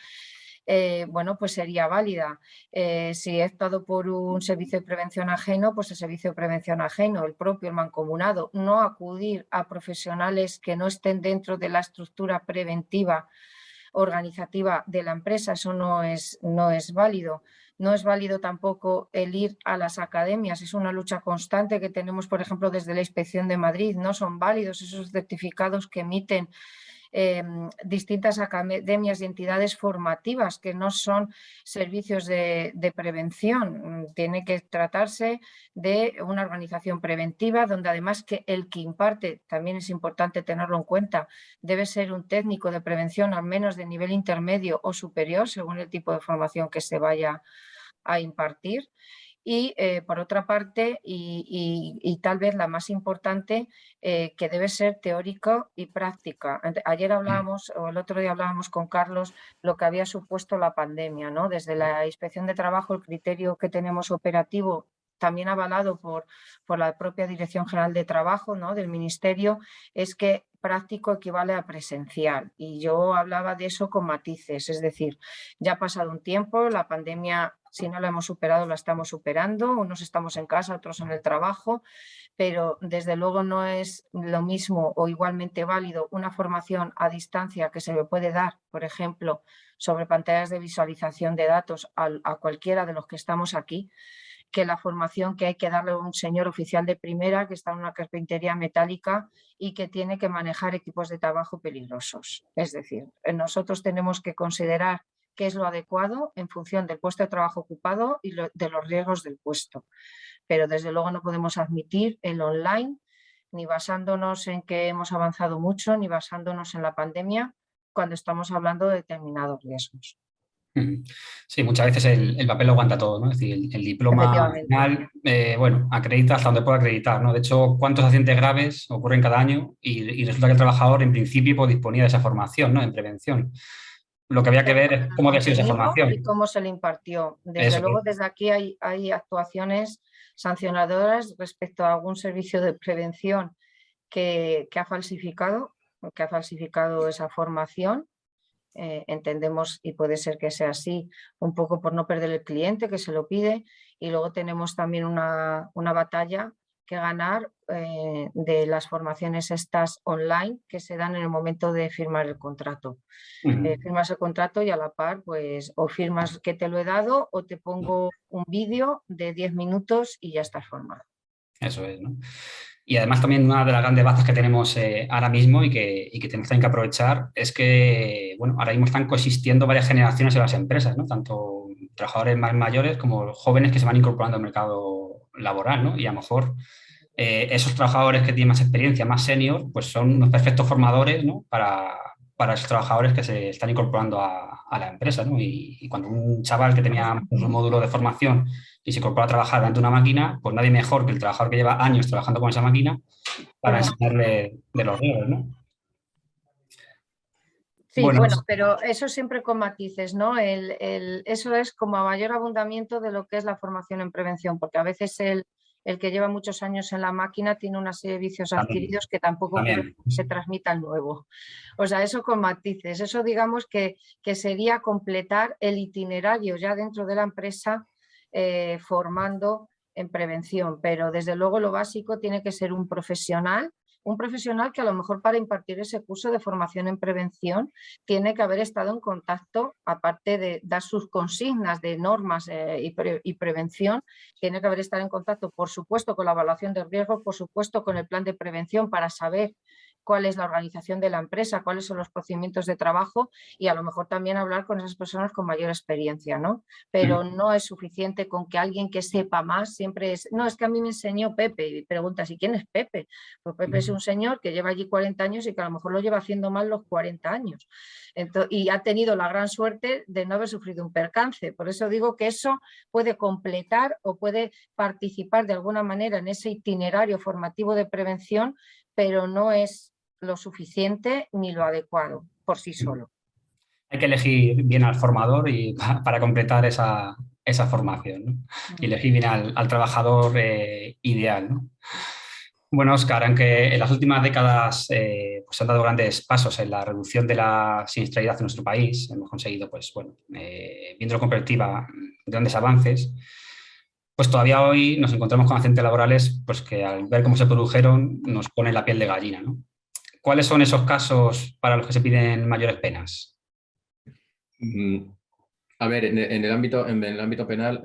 Bueno, pues sería válida. Si he optado por un servicio de prevención ajeno, pues el servicio de prevención ajeno, el propio, el mancomunado, no acudir a profesionales que no estén dentro de la estructura preventiva organizativa de la empresa, eso no es válido. No es válido tampoco el ir a las academias, es una lucha constante que tenemos, por ejemplo, desde la Inspección de Madrid, no son válidos esos certificados que emiten distintas academias y entidades formativas que no son servicios de prevención. Tiene que tratarse de una organización preventiva donde además que el que imparte, también es importante tenerlo en cuenta, debe ser un técnico de prevención al menos de nivel intermedio o superior según el tipo de formación que se vaya a impartir. Y por otra parte, y tal vez la más importante, que debe ser teórico y práctica. Ayer hablábamos, o el otro día hablábamos con Carlos, lo que había supuesto la pandemia, ¿no? Desde la Inspección de Trabajo, el criterio que tenemos operativo, también avalado por la propia Dirección General de Trabajo, ¿no? Del Ministerio, es que práctico equivale a presencial. Y yo hablaba de eso con matices, es decir, ya ha pasado un tiempo, la pandemia, si no la hemos superado, la estamos superando, unos estamos en casa, otros en el trabajo, pero desde luego no es lo mismo o igualmente válido una formación a distancia que se le puede dar, por ejemplo, sobre pantallas de visualización de datos a cualquiera de los que estamos aquí, que la formación que hay que darle a un señor oficial de primera que está en una carpintería metálica y que tiene que manejar equipos de trabajo peligrosos. Es decir, nosotros tenemos que considerar qué es lo adecuado en función del puesto de trabajo ocupado y de los riesgos del puesto. Pero desde luego no podemos admitir el online, ni basándonos en que hemos avanzado mucho, ni basándonos en la pandemia, cuando estamos hablando de determinados riesgos. Sí, muchas veces el papel lo aguanta todo, ¿no? Es decir, el diploma al final, bueno, acredita hasta donde puede acreditar, ¿no? De hecho, ¿cuántos accidentes graves ocurren cada año? Y resulta que el trabajador, en principio, pues, disponía de esa formación, ¿no? En prevención. Lo que había que ver es cómo había sido esa formación. Y cómo se le impartió. Desde Eso luego, es. desde aquí hay actuaciones sancionadoras respecto a algún servicio de prevención que ha falsificado esa formación. Entendemos, y puede ser que sea así, un poco por no perder el cliente que se lo pide, y luego tenemos también una batalla que ganar de las formaciones estas online que se dan en el momento de firmar el contrato. Firmas el contrato y a la par, pues, o firmas que te lo he dado o te pongo un vídeo de 10 minutos y ya estás formado. Eso es, ¿no? Y además también una de las grandes bazas que tenemos ahora mismo y que tenemos también que aprovechar es que, bueno, ahora mismo están coexistiendo varias generaciones en las empresas, ¿no? Tanto trabajadores más mayores como jóvenes que se van incorporando al mercado laboral, ¿no? Y a lo mejor esos trabajadores que tienen más experiencia, más senior, pues son unos perfectos formadores, ¿no? Para esos trabajadores que se están incorporando a la empresa, ¿no? Y cuando un chaval que tenía un módulo de formación y se incorpora a trabajar delante de una máquina, pues nadie mejor que el trabajador que lleva años trabajando con esa máquina para enseñarle de los riesgos, ¿no? Sí, Bueno, bueno, pero eso siempre con matices, ¿no? Eso es como a mayor abundamiento de lo que es la formación en prevención, porque a veces el que lleva muchos años en la máquina tiene una serie de vicios adquiridos que tampoco quiere también. que se transmita al nuevo. O sea, eso con matices. Eso digamos que sería completar el itinerario ya dentro de la empresa formando en prevención, pero desde luego lo básico tiene que ser un profesional que a lo mejor para impartir ese curso de formación en prevención tiene que haber estado en contacto, aparte de dar sus consignas de normas y prevención, tiene que haber estado en contacto, por supuesto, con la evaluación de riesgos, por supuesto, con el plan de prevención para saber cuál es la organización de la empresa, cuáles son los procedimientos de trabajo y a lo mejor también hablar con esas personas con mayor experiencia, ¿no? Pero no es suficiente con que alguien que sepa más siempre es, no, es que a mí me enseñó Pepe y preguntas, ¿y quién es Pepe? Pues Pepe es un señor que lleva allí 40 años y que a lo mejor lo lleva haciendo mal los 40 años. Entonces, y ha tenido la gran suerte de no haber sufrido un percance. Por eso digo que eso puede completar o puede participar de alguna manera en ese itinerario formativo de prevención, pero no es lo suficiente ni lo adecuado por sí solo. Hay que elegir bien al formador y para completar esa formación, ¿no? Y elegir bien al trabajador ideal, ¿no? Bueno, Óscar, aunque en las últimas décadas pues se han dado grandes pasos en la reducción de la siniestralidad en nuestro país, hemos conseguido, pues bueno, viéndolo con perspectiva, grandes avances, pues todavía hoy nos encontramos con accidentes laborales pues que al ver cómo se produjeron nos pone la piel de gallina, ¿no? ¿Cuáles son esos casos para los que se piden mayores penas? A ver, en el ámbito penal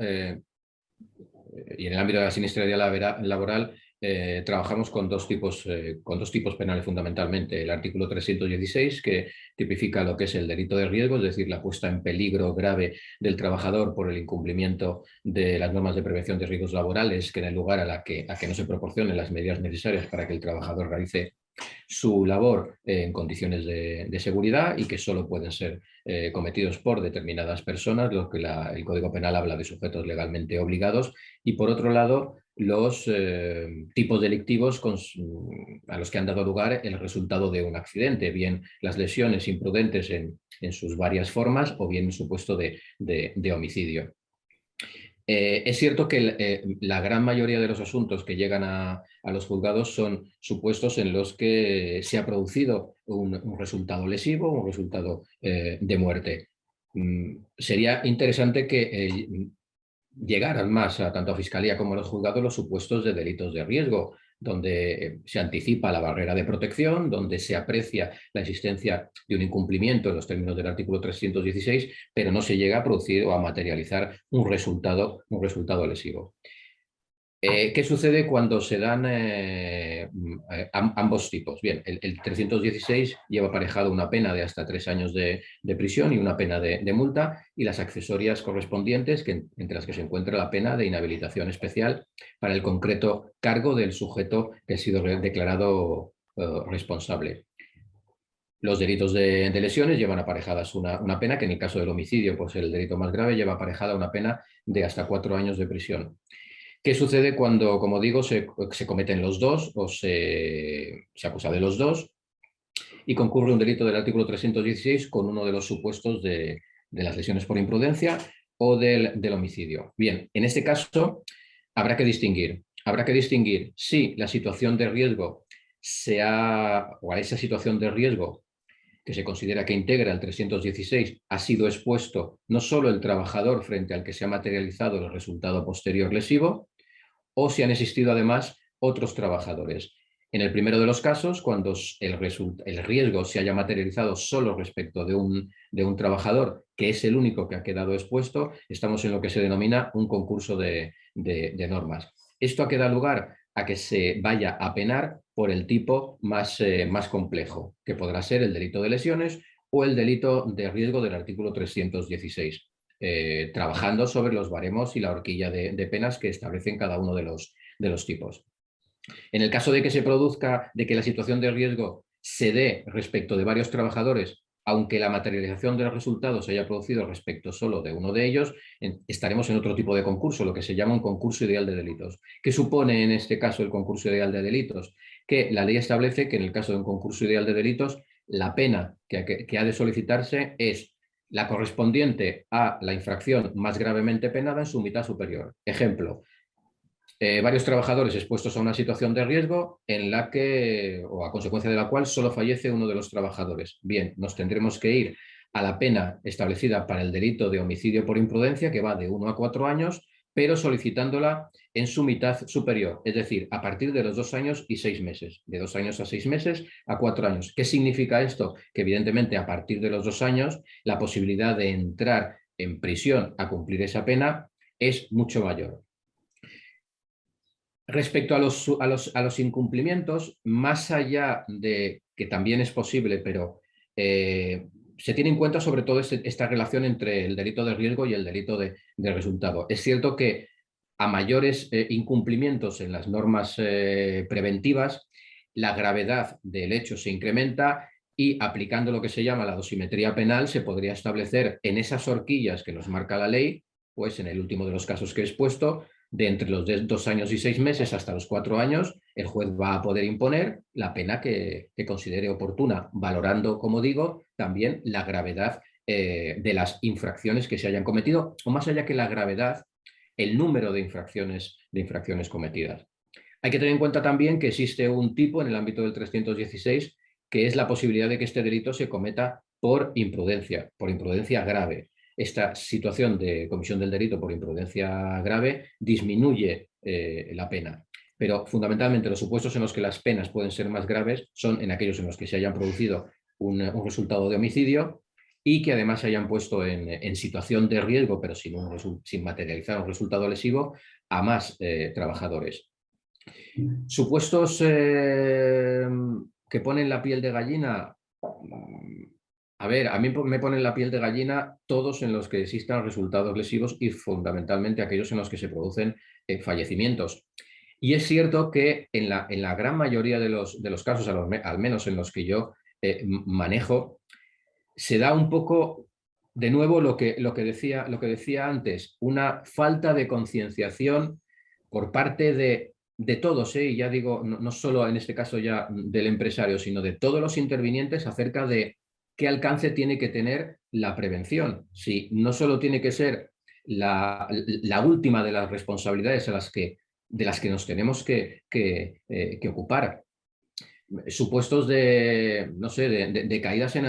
y en el ámbito de la siniestralidad laboral trabajamos con dos tipos penales fundamentalmente. El artículo 316, que tipifica lo que es el delito de riesgo, es decir, la puesta en peligro grave del trabajador por el incumplimiento de las normas de prevención de riesgos laborales, que den lugar a que no se proporcionen las medidas necesarias para que el trabajador realice su labor en condiciones de seguridad y que solo pueden ser cometidos por determinadas personas, lo que el Código Penal habla de sujetos legalmente obligados, y por otro lado los tipos delictivos a los que han dado lugar el resultado de un accidente, bien las lesiones imprudentes en sus varias formas o bien el supuesto de homicidio. Es cierto que la gran mayoría de los asuntos que llegan a los juzgados son supuestos en los que se ha producido un resultado lesivo, un resultado de muerte. Sería interesante que llegaran más tanto a Fiscalía como a los juzgados los supuestos de delitos de riesgo, donde se anticipa la barrera de protección, donde se aprecia la existencia de un incumplimiento en los términos del artículo 316, pero no se llega a producir o a materializar un resultado lesivo. ¿Qué sucede cuando se dan ambos tipos? Bien, el 316 lleva aparejado una pena de hasta 3 años de prisión y una pena de multa, y las accesorias correspondientes, entre las que se encuentra la pena de inhabilitación especial para el concreto cargo del sujeto que ha sido declarado responsable. Los delitos de lesiones llevan aparejadas una pena que, en el caso del homicidio, pues el delito más grave, lleva aparejada una pena de hasta 4 años de prisión. ¿Qué sucede cuando, como digo, se cometen los dos o se acusa de los dos y concurre un delito del artículo 316 con uno de los supuestos de las lesiones por imprudencia o del homicidio? Bien, en este caso habrá que distinguir si la situación de riesgo o a esa situación de riesgo que se considera que integra el 316 ha sido expuesto no solo el trabajador frente al que se ha materializado el resultado posterior lesivo, o si han existido además otros trabajadores. En el primero de los casos, cuando el riesgo se haya materializado solo respecto de un trabajador, que es el único que ha quedado expuesto, estamos en lo que se denomina un concurso de normas. Esto ha dado lugar a que se vaya a penar por el tipo más complejo, que podrá ser el delito de lesiones o el delito de riesgo del artículo 316. Trabajando sobre los baremos y la horquilla de penas que establecen cada uno de los tipos. En el caso de que se produzca, de que la situación de riesgo se dé respecto de varios trabajadores, aunque la materialización de los resultados se haya producido respecto solo de uno de ellos, estaremos en otro tipo de concurso, lo que se llama un concurso ideal de delitos. ¿Qué supone en este caso el concurso ideal de delitos? Que la ley establece que en el caso de un concurso ideal de delitos, la pena que ha de solicitarse es la correspondiente a la infracción más gravemente penada en su mitad superior. Ejemplo, varios trabajadores expuestos a una situación de riesgo en la que, o a consecuencia de la cual, solo fallece uno de los trabajadores. Bien, nos tendremos que ir a la pena establecida para el delito de homicidio por imprudencia, que va de 1 a 4 años, pero solicitándola en su mitad superior, es decir, a partir de los 2 años y 6 meses, de 2 años a 6 meses a 4 años. ¿Qué significa esto? Que evidentemente a partir de los 2 años la posibilidad de entrar en prisión a cumplir esa pena es mucho mayor. Respecto a los incumplimientos, más allá de que también es posible, pero se tiene en cuenta sobre todo esta relación entre el delito de riesgo y el delito de resultado. Es cierto que a mayores incumplimientos en las normas preventivas, la gravedad del hecho se incrementa y aplicando lo que se llama la dosimetría penal se podría establecer en esas horquillas que nos marca la ley, pues en el último de los casos que he expuesto, de entre los 2 años y 6 meses hasta los 4 años, el juez va a poder imponer la pena que considere oportuna, valorando, como digo, también la gravedad de las infracciones que se hayan cometido, o más allá que la gravedad, el número de infracciones cometidas. Hay que tener en cuenta también que existe un tipo en el ámbito del 316, que es la posibilidad de que este delito se cometa por imprudencia grave. Esta situación de comisión del delito por imprudencia grave disminuye la pena. Pero fundamentalmente los supuestos en los que las penas pueden ser más graves son en aquellos en los que se hayan producido un resultado de homicidio y que además se hayan puesto en situación de riesgo, pero sin materializar un resultado lesivo, a más trabajadores. Supuestos que ponen la piel de gallina. A ver, a mí me ponen la piel de gallina todos en los que existan resultados lesivos y fundamentalmente aquellos en los que se producen fallecimientos. Y es cierto que en la gran mayoría de los casos, al menos en los que yo manejo, se da un poco, de nuevo, lo que decía antes, una falta de concienciación por parte de todos, y ya digo, no solo en este caso ya del empresario, sino de todos los intervinientes acerca de qué alcance tiene que tener la prevención. Si no solo tiene que ser la última de las responsabilidades de las que nos tenemos que ocupar. Supuestos de, no sé, de caídas en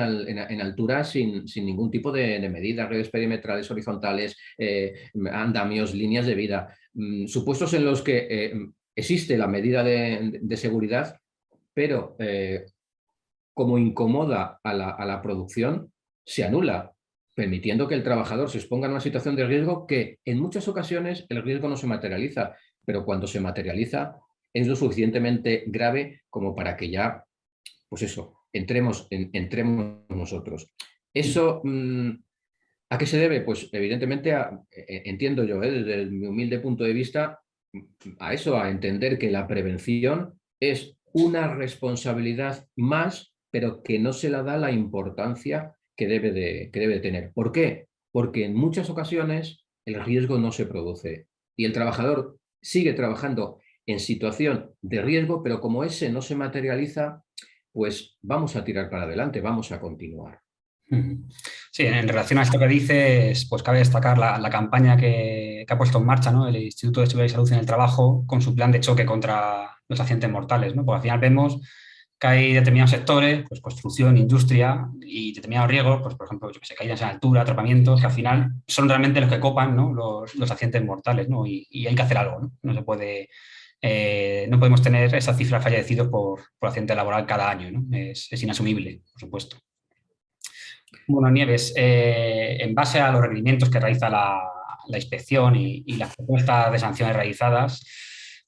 altura sin ningún tipo de medidas, redes perimetrales, horizontales, andamios, líneas de vida. Supuestos en los que existe la medida de seguridad, pero como incomoda a la producción, se anula, permitiendo que el trabajador se exponga en una situación de riesgo que en muchas ocasiones el riesgo no se materializa, pero cuando se materializa es lo suficientemente grave como para que ya, pues eso, entremos nosotros. Eso, ¿a qué se debe? Pues evidentemente, entiendo yo, desde mi humilde punto de vista, a eso, a entender que la prevención es una responsabilidad más, pero que no se le da la importancia que debe de tener. ¿Por qué? Porque en muchas ocasiones el riesgo no se produce y el trabajador sigue trabajando en situación de riesgo, pero como ese no se materializa, pues vamos a tirar para adelante, vamos a continuar. Sí, en relación a esto que dices, pues cabe destacar la campaña que ha puesto en marcha, ¿no?, el Instituto de Seguridad y Salud en el Trabajo con su plan de choque contra los accidentes mortales, ¿no? Porque al final vemos que hay determinados sectores, pues construcción, industria y determinados riesgos, pues por ejemplo, yo que sé, caídas en altura, atrapamientos, que al final son realmente los que copan, ¿no?, los accidentes mortales, ¿no? Y hay que hacer algo, ¿no? No se puede, no podemos tener esa cifra de fallecidos por accidente laboral cada año, ¿no? Es inasumible, por supuesto. Bueno, Nieves, en base a los requerimientos que realiza la inspección y las propuestas de sanciones realizadas,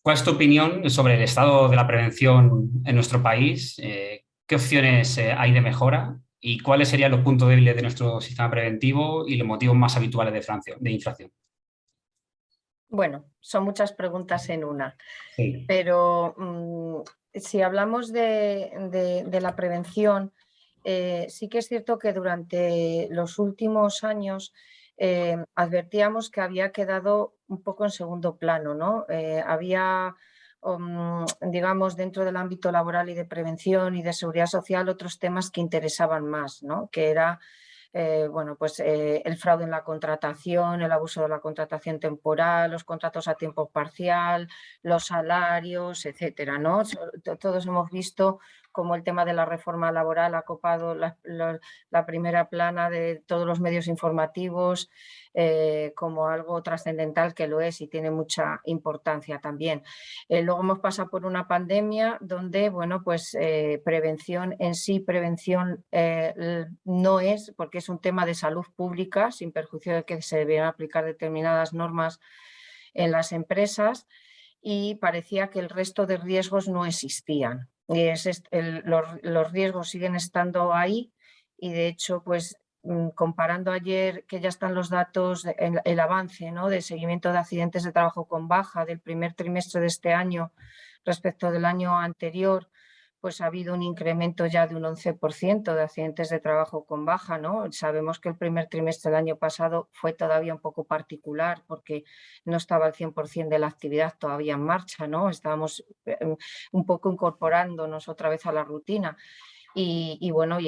¿cuál es tu opinión sobre el estado de la prevención en nuestro país? ¿Qué opciones hay de mejora? ¿Y cuáles serían los puntos débiles de nuestro sistema preventivo y los motivos más habituales de infracción? Bueno, son muchas preguntas en una, Sí. pero si hablamos de la prevención, sí que es cierto que durante los últimos años advertíamos que había quedado un poco en segundo plano, ¿no? Había, digamos, dentro del ámbito laboral y de prevención y de seguridad social otros temas que interesaban más, ¿no? Que era bueno, pues el fraude en la contratación, el abuso de la contratación temporal, los contratos a tiempo parcial, los salarios, etcétera, ¿no? Todos hemos visto cómo el tema de la reforma laboral ha copado la primera plana de todos los medios informativos como algo trascendental, que lo es y tiene mucha importancia también. Luego hemos pasado por una pandemia donde, bueno, pues prevención en sí, prevención no es, porque es un tema de salud pública, sin perjuicio de que se debieran aplicar determinadas normas en las empresas, y parecía que el resto de riesgos no existían. Y los riesgos siguen estando ahí y, de hecho, pues comparando ayer, que ya están los datos, el avance, ¿no?, de seguimiento de accidentes de trabajo con baja del primer trimestre de este año respecto del año anterior, pues ha habido un incremento ya de un 11% de accidentes de trabajo con baja, ¿no? Sabemos que el primer trimestre del año pasado fue todavía un poco particular porque no estaba el 100% de la actividad todavía en marcha, ¿no? Estábamos un poco incorporándonos otra vez a la rutina. Y bueno,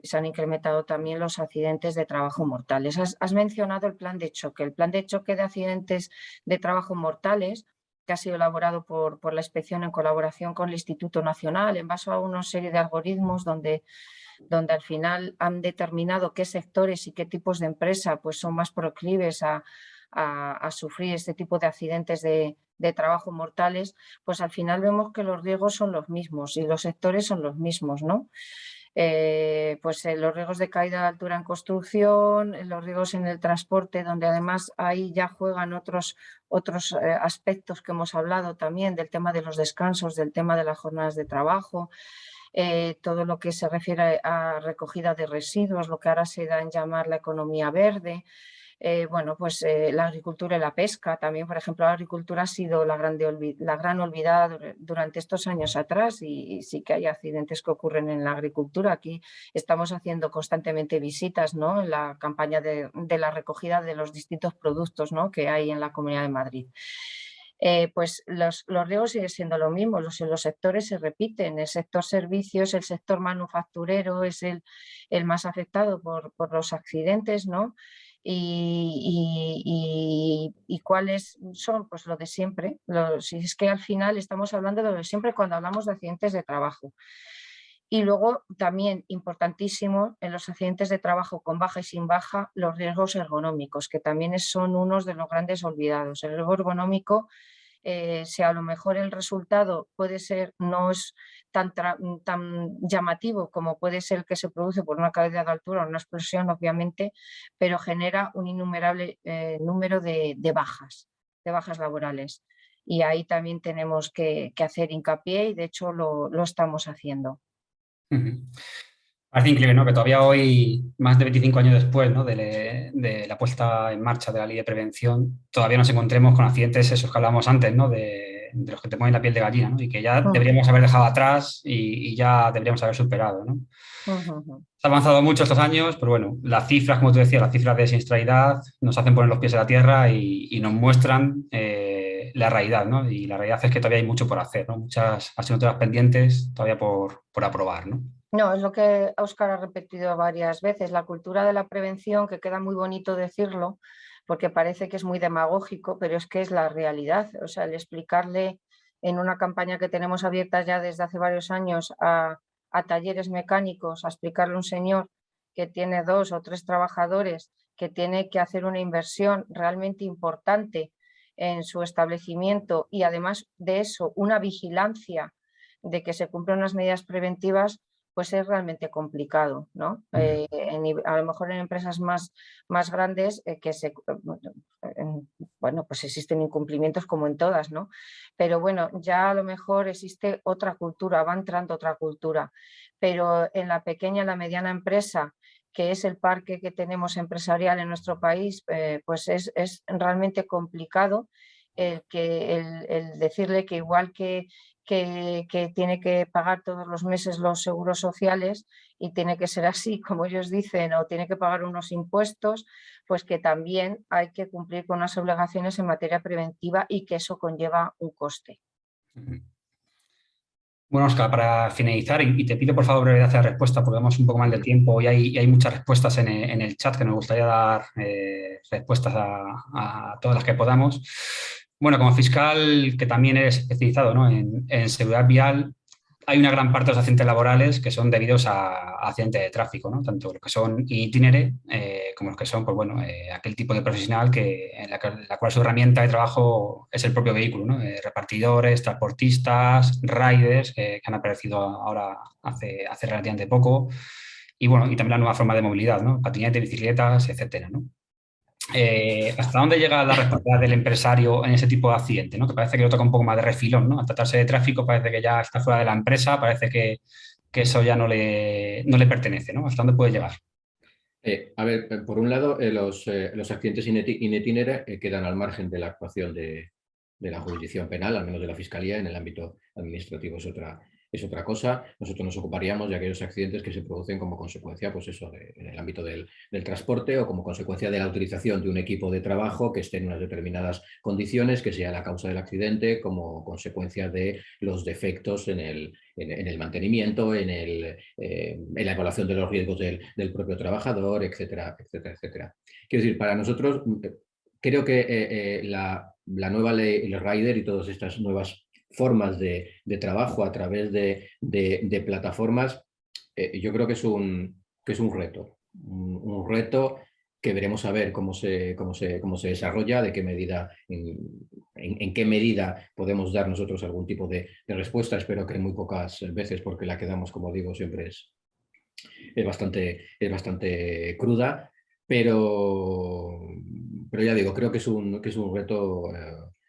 se han incrementado también los accidentes de trabajo mortales. Has mencionado el plan de choque. El plan de choque de accidentes de trabajo mortales, que ha sido elaborado por la Inspección en colaboración con el Instituto Nacional, en base a una serie de algoritmos donde al final han determinado qué sectores y qué tipos de empresa pues, son más proclives a sufrir este tipo de accidentes de trabajo mortales, pues al final vemos que los riesgos son los mismos y los sectores son los mismos, ¿no? Los riesgos de caída de altura en construcción, los riesgos en el transporte, donde además ahí ya juegan otros aspectos que hemos hablado también, del tema de los descansos, del tema de las jornadas de trabajo, todo lo que se refiere a recogida de residuos, lo que ahora se da en llamar la economía verde. La agricultura y la pesca también, por ejemplo, la agricultura ha sido la gran olvidada durante estos años atrás y sí que hay accidentes que ocurren en la agricultura. Aquí estamos haciendo constantemente visitas, ¿no?, en la campaña de la recogida de los distintos productos, ¿no?, que hay en la Comunidad de Madrid. Pues los riesgos siguen siendo lo mismo, los sectores se repiten. El sector servicios, el sector manufacturero es el más afectado por los accidentes, ¿no? ¿Y cuáles son? Pues lo de siempre. Si es que al final estamos hablando de lo de siempre cuando hablamos de accidentes de trabajo. Y luego también importantísimo en los accidentes de trabajo con baja y sin baja, los riesgos ergonómicos, que también son unos de los grandes olvidados. El riesgo ergonómico, si a lo mejor el resultado puede ser, no es tan llamativo como puede ser el que se produce por una caída de altura o una explosión, obviamente, pero genera un innumerable número de bajas laborales. Y ahí también tenemos que hacer hincapié y de hecho lo estamos haciendo. Parece increíble, ¿no?, que todavía hoy, más de 25 años después, ¿no?, de la puesta en marcha de la ley de prevención, todavía nos encontremos con accidentes esos que hablábamos antes, ¿no?, de los que te ponen la piel de gallina, ¿no?, y que ya deberíamos haber dejado atrás y ya deberíamos haber superado, ¿no? Se ha avanzado mucho estos años, pero bueno, las cifras, como tú decías, las cifras de siniestralidad nos hacen poner los pies en la tierra y nos muestran la realidad, ¿no? Y la realidad es que todavía hay mucho por hacer, ¿no? Muchas asignaturas pendientes todavía por aprobar, ¿no? No, es lo que Óscar ha repetido varias veces, la cultura de la prevención, que queda muy bonito decirlo, porque parece que es muy demagógico, pero es que es la realidad. O sea, el explicarle en una campaña que tenemos abierta ya desde hace varios años a talleres mecánicos, a explicarle a un señor que tiene 2 o 3 trabajadores, que tiene que hacer una inversión realmente importante en su establecimiento y además de eso, una vigilancia de que se cumplan unas medidas preventivas, pues es realmente complicado, ¿no? A lo mejor en empresas más grandes pues existen incumplimientos como en todas, ¿no? Pero bueno, ya a lo mejor existe otra cultura, va entrando otra cultura, pero en la pequeña y la mediana empresa, que es el parque que tenemos empresarial en nuestro país, pues es realmente complicado el decirle que igual que tiene que pagar todos los meses los seguros sociales y tiene que ser así, como ellos dicen, o tiene que pagar unos impuestos, pues que también hay que cumplir con unas obligaciones en materia preventiva y que eso conlleva un coste. Bueno, Óscar, para finalizar, y te pido por favor brevedad de la respuesta porque vamos un poco mal de tiempo y hay muchas respuestas en el chat que nos gustaría dar respuestas a todas las que podamos. Bueno, como fiscal que también eres especializado, ¿no?, en seguridad vial, hay una gran parte de los accidentes laborales que son debidos a accidentes de tráfico, ¿no? Tanto los que son itinere como los que son, pues bueno, aquel tipo de profesional en la cual su herramienta de trabajo es el propio vehículo, ¿no? Repartidores, transportistas, riders, que han aparecido ahora hace relativamente poco. Y bueno, y también la nueva forma de movilidad, ¿no? Patinetes, bicicletas, etcétera, ¿no? ¿Hasta dónde llega la responsabilidad del empresario en ese tipo de accidente, ¿no? Que parece que lo toca un poco más de refilón, ¿no? Al tratarse de tráfico parece que ya está fuera de la empresa, parece que eso ya no le pertenece, ¿no? ¿Hasta dónde puede llegar? A ver, por un lado, los accidentes in itinere quedan al margen de la actuación de la jurisdicción penal, al menos de la Fiscalía. En el ámbito administrativo es otra cosa. Nosotros nos ocuparíamos de aquellos accidentes que se producen como consecuencia, pues eso, en el ámbito del transporte o como consecuencia de la utilización de un equipo de trabajo que esté en unas determinadas condiciones, que sea la causa del accidente, como consecuencia de los defectos en el mantenimiento, en la evaluación de los riesgos del propio trabajador, etcétera, etcétera, etcétera. Quiero decir, para nosotros, creo que la nueva ley, el rider y todas estas nuevas formas de trabajo a través de plataformas, yo creo que es un reto. Un reto que veremos a ver cómo se desarrolla, de qué medida, en qué medida podemos dar nosotros algún tipo de respuesta. Espero que en muy pocas veces, porque la que damos, como digo, siempre es bastante cruda, pero ya digo, creo que es un reto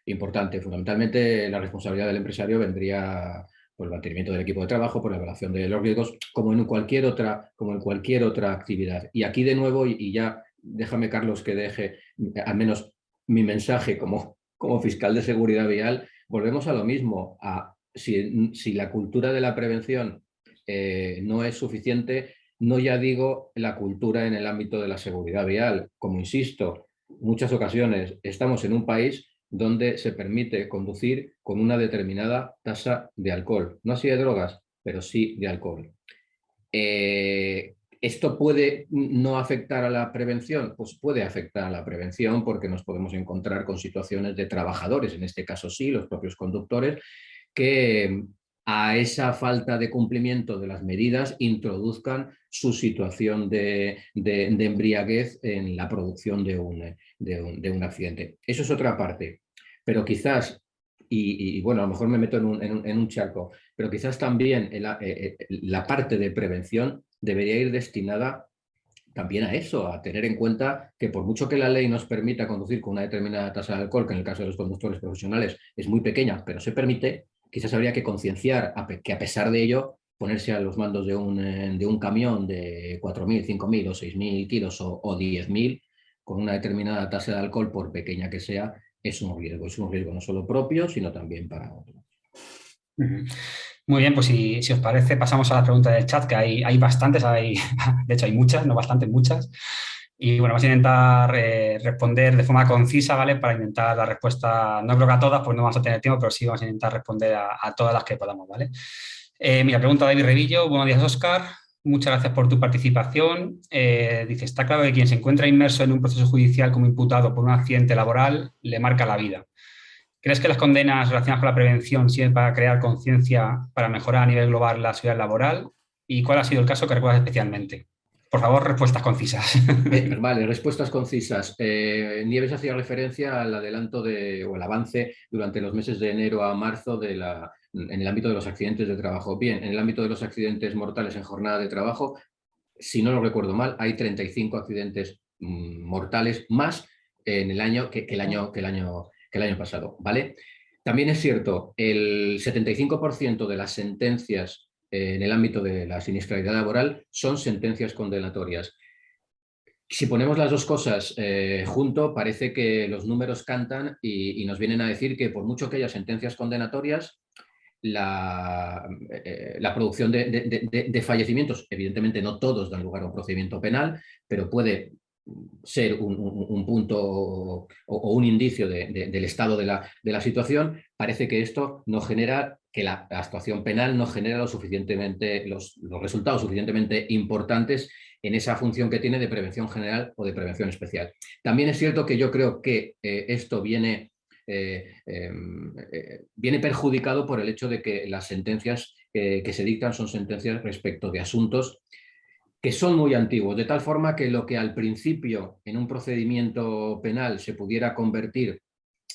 importante. Fundamentalmente, la responsabilidad del empresario vendría por el mantenimiento del equipo de trabajo, por la evaluación de los riesgos, como en cualquier otra actividad. Y aquí de nuevo, y ya déjame, Carlos, que deje al menos mi mensaje como fiscal de seguridad vial, volvemos a lo mismo. Si la cultura de la prevención no es suficiente, no ya digo la cultura en el ámbito de la seguridad vial. Como insisto, muchas ocasiones estamos en un país donde se permite conducir con una determinada tasa de alcohol. No así de drogas, pero sí de alcohol. ¿Esto puede no afectar a la prevención? Pues puede afectar a la prevención porque nos podemos encontrar con situaciones de trabajadores, en este caso sí, los propios conductores, que a esa falta de cumplimiento de las medidas introduzcan su situación de embriaguez en la producción de un accidente. Eso es otra parte, pero quizás, y bueno, a lo mejor me meto en un charco, pero quizás también la parte de prevención debería ir destinada también a eso, a tener en cuenta que por mucho que la ley nos permita conducir con una determinada tasa de alcohol, que en el caso de los conductores profesionales es muy pequeña, pero se permite, quizás habría que concienciar que a pesar de ello, ponerse a los mandos de un camión de 4.000, 5.000 o 6.000 kilos o 10.000 con una determinada tasa de alcohol, por pequeña que sea, es un riesgo no solo propio, sino también para otros. Muy bien, pues si os parece, pasamos a la pregunta del chat, que hay bastantes, de hecho hay muchas, no bastantes, muchas. Y bueno, vamos a intentar responder de forma concisa, ¿vale? Para intentar la respuesta, no creo que a todas, pues no vamos a tener tiempo, pero sí vamos a intentar responder a todas las que podamos, ¿vale? Mira, pregunta David Revillo. Buenos días, Óscar. Muchas gracias por tu participación. Dice, está claro que quien se encuentra inmerso en un proceso judicial como imputado por un accidente laboral le marca la vida. ¿Crees que las condenas relacionadas con la prevención sirven para crear conciencia para mejorar a nivel global la seguridad laboral? ¿Y cuál ha sido el caso que recuerdas especialmente? Por favor, respuestas concisas. Vale, respuestas concisas. Nieves hacía referencia al adelanto o el avance durante los meses de enero a marzo en el ámbito de los accidentes de trabajo. Bien, en el ámbito de los accidentes mortales en jornada de trabajo, si no lo recuerdo mal, hay 35 accidentes mortales más en el año que el año pasado, ¿vale? También es cierto, el 75% de las sentencias en el ámbito de la siniestralidad laboral son sentencias condenatorias. Si ponemos las dos cosas junto, parece que los números cantan y nos vienen a decir que por mucho que haya sentencias condenatorias, la producción de fallecimientos, evidentemente no todos dan lugar a un procedimiento penal, pero puede ser un punto o un indicio del estado de la situación. Parece que esto no genera, que la actuación penal no genera los resultados suficientemente importantes en esa función que tiene de prevención general o de prevención especial. También es cierto que yo creo que esto viene perjudicado por el hecho de que las sentencias que se dictan son sentencias respecto de asuntos que son muy antiguos, de tal forma que lo que al principio en un procedimiento penal se pudiera convertir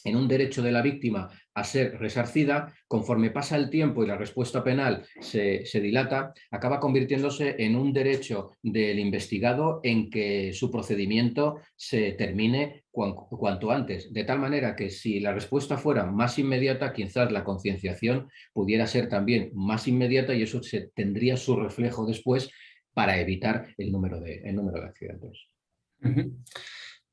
en un derecho de la víctima a ser resarcida, conforme pasa el tiempo y la respuesta penal se dilata, acaba convirtiéndose en un derecho del investigado en que su procedimiento se termine cuanto antes. De tal manera que si la respuesta fuera más inmediata, quizás la concienciación pudiera ser también más inmediata y eso tendría su reflejo después para evitar el número de accidentes.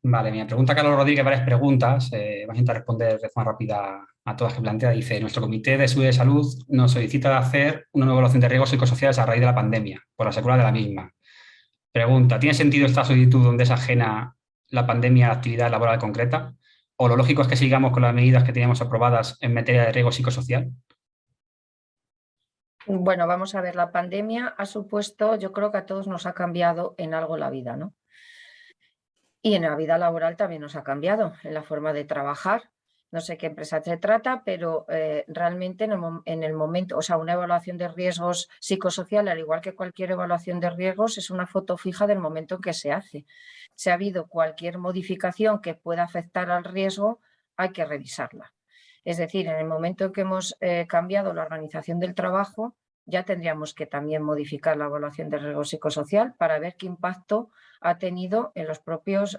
Vale, me pregunta Carlos Rodríguez varias preguntas. Vamos a intentar responder de forma rápida a todas que plantea. Dice, nuestro Comité de Seguridad y Salud nos solicita hacer una nueva evaluación de riesgos psicosociales a raíz de la pandemia, por la secuela de la misma. Pregunta, ¿tiene sentido esta solicitud donde es ajena la pandemia a la actividad laboral concreta? ¿O lo lógico es que sigamos con las medidas que teníamos aprobadas en materia de riesgo psicosocial? Bueno, vamos a ver, la pandemia ha supuesto, yo creo que a todos nos ha cambiado en algo la vida, ¿no? Y en la vida laboral también nos ha cambiado, en la forma de trabajar. No sé qué empresa se trata, pero realmente en el momento, o sea, una evaluación de riesgos psicosocial, al igual que cualquier evaluación de riesgos, es una foto fija del momento en que se hace. Si ha habido cualquier modificación que pueda afectar al riesgo, hay que revisarla. Es decir, en el momento en que hemos cambiado la organización del trabajo, ya tendríamos que también modificar la evaluación de riesgo psicosocial para ver qué impacto ha tenido en los propios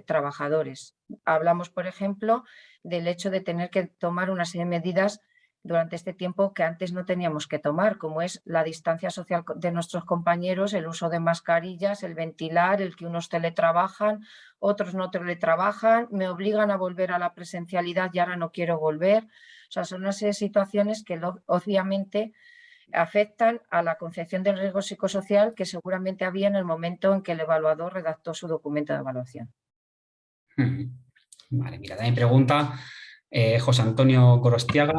trabajadores. Hablamos, por ejemplo, del hecho de tener que tomar una serie de medidas durante este tiempo que antes no teníamos que tomar, como es la distancia social de nuestros compañeros, el uso de mascarillas, el ventilar, el que unos teletrabajan, otros no teletrabajan, me obligan a volver a la presencialidad y ahora no quiero volver. O sea, son una serie de situaciones que obviamente afectan a la concepción del riesgo psicosocial que seguramente había en el momento en que el evaluador redactó su documento de evaluación. Vale, mira, también pregunta José Antonio Gorostiaga.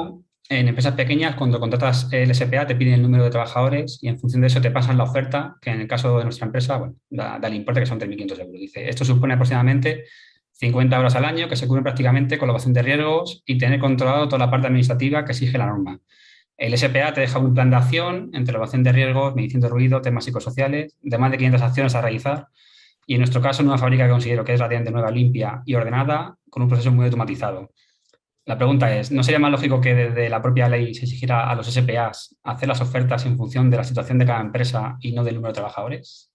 En empresas pequeñas, cuando contratas el SPA, te piden el número de trabajadores y en función de eso te pasan la oferta, que en el caso de nuestra empresa, bueno, da el importe que son 3.500 euros. Dice, esto supone aproximadamente 50 horas al año que se cubren prácticamente con la evaluación de riesgos y tener controlado toda la parte administrativa que exige la norma. El SPA te deja un plan de acción entre la evaluación de riesgos, medición de ruido, temas psicosociales, de más de 500 acciones a realizar. Y en nuestro caso, una fábrica que considero que es relativamente nueva, limpia y ordenada, con un proceso muy automatizado. La pregunta es, ¿no sería más lógico que desde la propia ley se exigiera a los SPAs hacer las ofertas en función de la situación de cada empresa y no del número de trabajadores?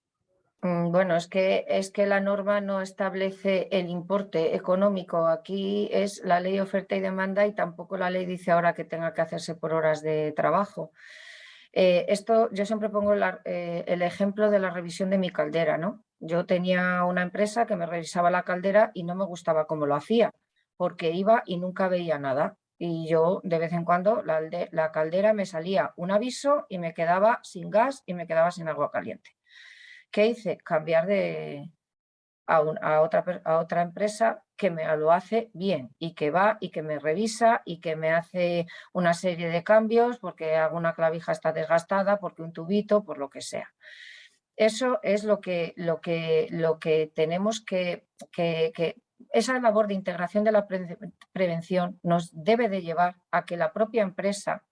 Bueno, es que la norma no establece el importe económico. Aquí es la ley oferta y demanda y tampoco la ley dice ahora que tenga que hacerse por horas de trabajo. Esto yo siempre pongo el ejemplo de la revisión de mi caldera, ¿no? Yo tenía una empresa que me revisaba la caldera y no me gustaba cómo lo hacía, porque iba y nunca veía nada. Y yo de vez en cuando la caldera me salía un aviso y me quedaba sin gas y me quedaba sin agua caliente. ¿Qué hice? Cambiar a otra empresa que me lo hace bien y que va y que me revisa y que me hace una serie de cambios porque alguna clavija está desgastada, porque un tubito, por lo que sea. Eso es lo que tenemos que esa labor de integración de la prevención nos debe de llevar a que la propia empresa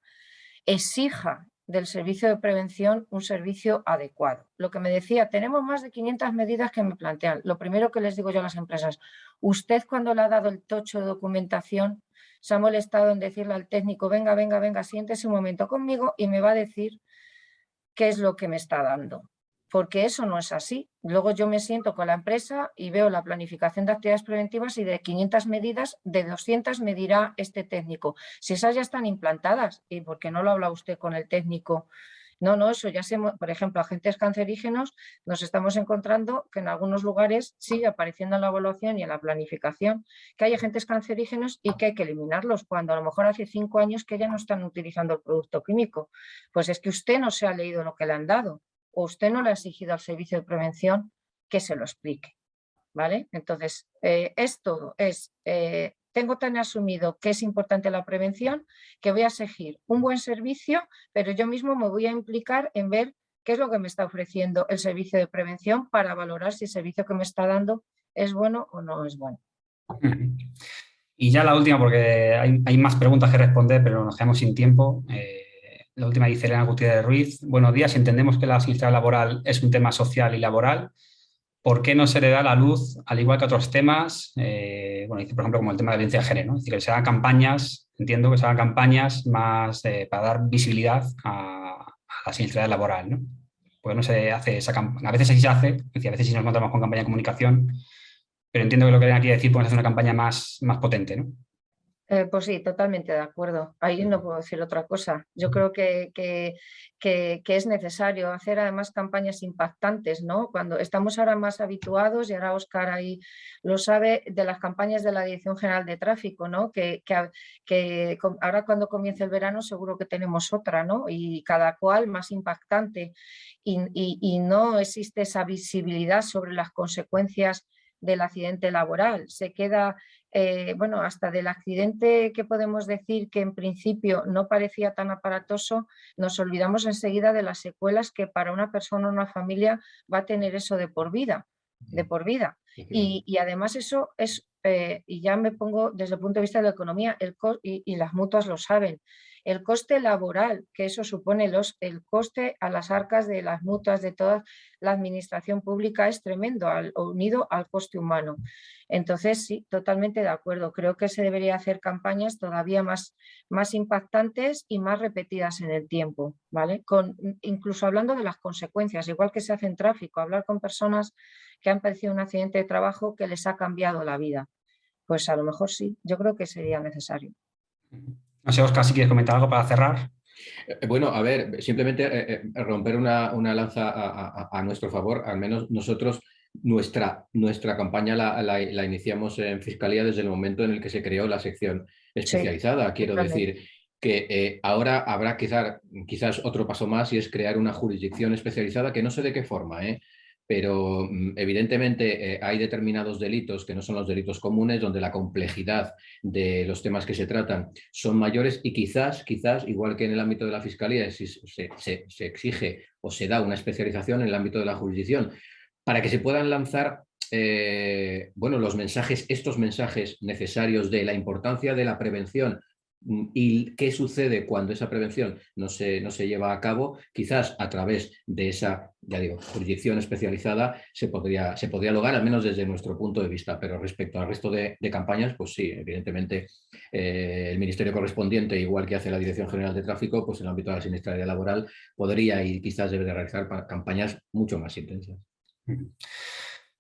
exija del servicio de prevención un servicio adecuado. Lo que me decía, tenemos más de 500 medidas que me plantean. Lo primero que les digo yo a las empresas, usted cuando le ha dado el tocho de documentación se ha molestado en decirle al técnico, venga, siéntese un momento conmigo y me va a decir qué es lo que me está dando. Porque eso no es así. Luego yo me siento con la empresa y veo la planificación de actividades preventivas y de 500 medidas, de 200 me dirá este técnico. Si esas ya están implantadas, ¿y por qué no lo habla usted con el técnico No, no, eso ya se, por ejemplo, agentes cancerígenos nos estamos encontrando que en algunos lugares sigue apareciendo en la evaluación y en la planificación que hay agentes cancerígenos y que hay que eliminarlos, cuando a lo mejor hace 5 años que ya no están utilizando el producto químico. Pues es que usted no se ha leído lo que le han dado o usted no le ha exigido al servicio de prevención que se lo explique, ¿vale? Entonces, esto es... tengo tan asumido que es importante la prevención que voy a exigir un buen servicio, pero yo mismo me voy a implicar en ver qué es lo que me está ofreciendo el servicio de prevención para valorar si el servicio que me está dando es bueno o no es bueno. Y ya la última, porque hay más preguntas que responder, pero nos quedamos sin tiempo. La última dice Elena Gutiérrez Ruiz. Buenos días, entendemos que la siniestralidad laboral es un tema social y laboral. ¿Por qué no se le da la luz, al igual que otros temas? Bueno, dice, por ejemplo, como el tema de violencia de género, ¿no? Es decir, que se hagan campañas, entiendo que se hagan campañas más para dar visibilidad a la siniestralidad laboral, ¿no? Pues no se hace esa campaña. A veces sí se hace, es decir, a veces sí nos encontramos con campaña de comunicación, pero entiendo que lo que Elena quiere decir, podemos hacer una campaña más potente, ¿no? Pues sí, totalmente de acuerdo. Ahí no puedo decir otra cosa. Yo creo que es necesario hacer además campañas impactantes, ¿no? Cuando estamos ahora más habituados, y ahora Óscar ahí lo sabe, de las campañas de la Dirección General de Tráfico, ¿no? Que ahora cuando comience el verano seguro que tenemos otra, ¿no? Y cada cual más impactante. Y no existe esa visibilidad sobre las consecuencias del accidente laboral. Se queda... bueno, hasta del accidente que podemos decir que en principio no parecía tan aparatoso, nos olvidamos enseguida de las secuelas que para una persona o una familia va a tener eso de por vida, de por vida. Y además eso es, y ya me pongo desde el punto de vista de la economía, y las mutuas lo saben, el coste laboral que eso supone, el coste a las arcas de las mutuas, de toda la administración pública es tremendo, unido al coste humano. Entonces, sí, totalmente de acuerdo. Creo que se debería hacer campañas todavía más impactantes y más repetidas en el tiempo, ¿vale? Incluso hablando de las consecuencias, igual que se hace en tráfico, hablar con personas que han padecido un accidente de trabajo que les ha cambiado la vida. Pues a lo mejor sí, yo creo que sería necesario. No sé, Óscar, si quieres comentar algo para cerrar. Bueno, a ver, simplemente romper una lanza a nuestro favor. Al menos nosotros, nuestra campaña la iniciamos en Fiscalía desde el momento en el que se creó la sección especializada. Sí, quiero decir que ahora habrá quizás otro paso más, y es crear una jurisdicción especializada, que no sé de qué forma, pero evidentemente hay determinados delitos que no son los delitos comunes, donde la complejidad de los temas que se tratan son mayores, y quizás, igual que en el ámbito de la Fiscalía, se exige o se da una especialización en el ámbito de la jurisdicción, para que se puedan lanzar bueno, estos mensajes necesarios de la importancia de la prevención y qué sucede cuando esa prevención no se lleva a cabo. Quizás a través de esa, ya digo, jurisdicción especializada se podría lograr, al menos desde nuestro punto de vista. Pero respecto al resto de campañas, pues sí, evidentemente el ministerio correspondiente, igual que hace la Dirección General de Tráfico, pues en el ámbito de la siniestralidad laboral podría y quizás debe de realizar campañas mucho más intensas.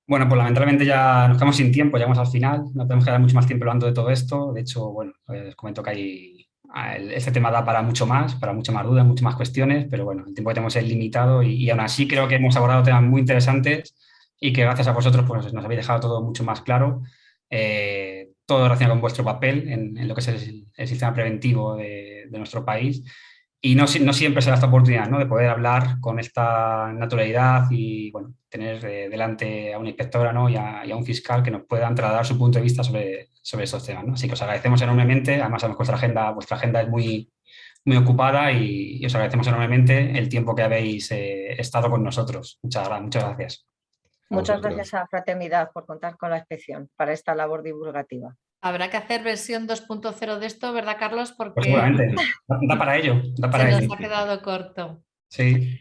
Bueno, pues lamentablemente ya nos quedamos sin tiempo, llegamos al final, no podemos quedar mucho más tiempo hablando de todo esto. De hecho, bueno, les comento que este tema da para mucho más dudas, muchas más cuestiones, pero bueno, el tiempo que tenemos es limitado y aún así creo que hemos abordado temas muy interesantes y que gracias a vosotros pues, nos habéis dejado todo mucho más claro, todo relacionado con vuestro papel en lo que es el sistema preventivo de nuestro país. Y no siempre se da esta oportunidad, ¿no?, de poder hablar con esta naturalidad y bueno, tener delante a una inspectora, ¿no?, y a un fiscal que nos puedan trasladar su punto de vista sobre estos temas, ¿no? Así que os agradecemos enormemente. Además, sabemos que vuestra agenda es muy ocupada y os agradecemos enormemente el tiempo que habéis estado con nosotros. Muchas gracias. Muchas gracias a Fraternidad por contar con la inspección para esta labor divulgativa. Habrá que hacer versión 2.0 de esto, ¿verdad, Carlos? Porque pues seguramente, da para ello. Se nos ha quedado corto. Sí.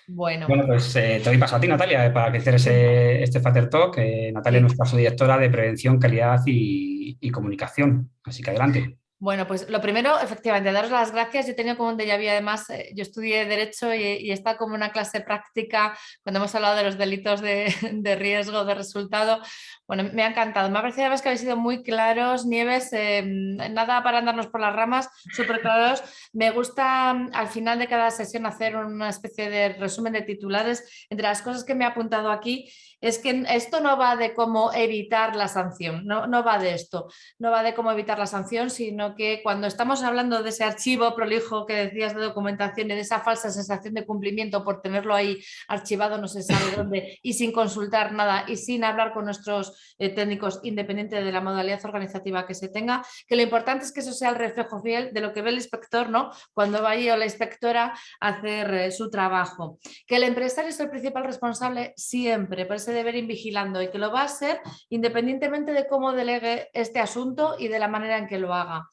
Bueno, pues te doy paso a ti, Natalia, para que hicieras este Fater Talk. Natalia es nuestra subdirectora de Prevención, Calidad y Comunicación. Así que adelante. Bueno, pues lo primero, efectivamente, daros las gracias. Yo he tenido como un déjà vu, además, yo estudié Derecho y está como una clase práctica cuando hemos hablado de los delitos de riesgo, de resultado. Bueno, me ha encantado. Me ha parecido además que habéis sido muy claros, Nieves, nada para andarnos por las ramas, súper claros. Me gusta al final de cada sesión hacer una especie de resumen de titulares. Entre las cosas que me he apuntado aquí es que esto no va de cómo evitar la sanción, no va de esto, no va de cómo evitar la sanción, sino que cuando estamos hablando de ese archivo prolijo que decías de documentación y de esa falsa sensación de cumplimiento por tenerlo ahí archivado no se sabe dónde y sin consultar nada y sin hablar con nuestros técnicos independiente de la modalidad organizativa que se tenga, que lo importante es que eso sea el reflejo fiel de lo que ve el inspector, ¿no? Cuando vaya o la inspectora a hacer su trabajo. Que el empresario es el principal responsable siempre por ese deber ir vigilando y que lo va a ser independientemente de cómo delegue este asunto y de la manera en que lo haga.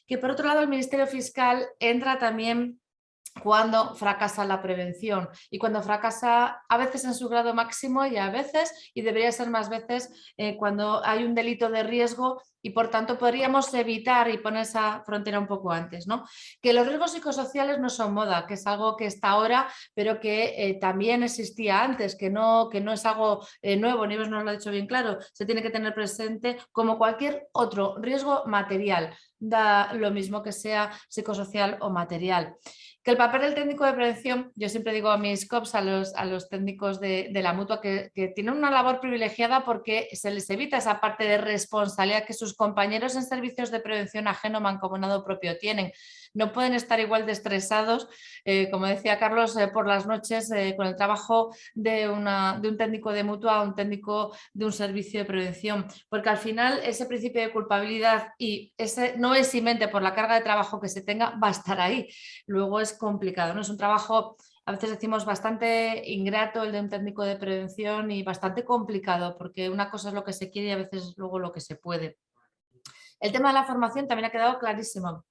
Que por otro lado el Ministerio Fiscal entra también cuando fracasa la prevención y cuando fracasa a veces en su grado máximo y a veces, y debería ser más veces, cuando hay un delito de riesgo y por tanto podríamos evitar y poner esa frontera un poco antes, ¿no? Que los riesgos psicosociales no son moda, que es algo que está ahora, pero que también existía antes, que no es algo nuevo, Nieves nos lo ha dicho bien claro, se tiene que tener presente como cualquier otro riesgo material, da lo mismo que sea psicosocial o material. Que el papel del técnico de prevención, yo siempre digo a mis COPs, a los técnicos de la mutua, que tienen una labor privilegiada porque se les evita esa parte de responsabilidad que sus compañeros en servicios de prevención ajeno mancomunado propio tienen. No pueden estar igual de estresados, como decía Carlos, por las noches con el trabajo de un técnico de mutua a un técnico de un servicio de prevención, porque al final ese principio de culpabilidad y ese no eximente por la carga de trabajo que se tenga va a estar ahí. Luego es complicado, ¿no? Es un trabajo, a veces decimos, bastante ingrato el de un técnico de prevención y bastante complicado, porque una cosa es lo que se quiere y a veces es luego lo que se puede. El tema de la formación también ha quedado clarísimo.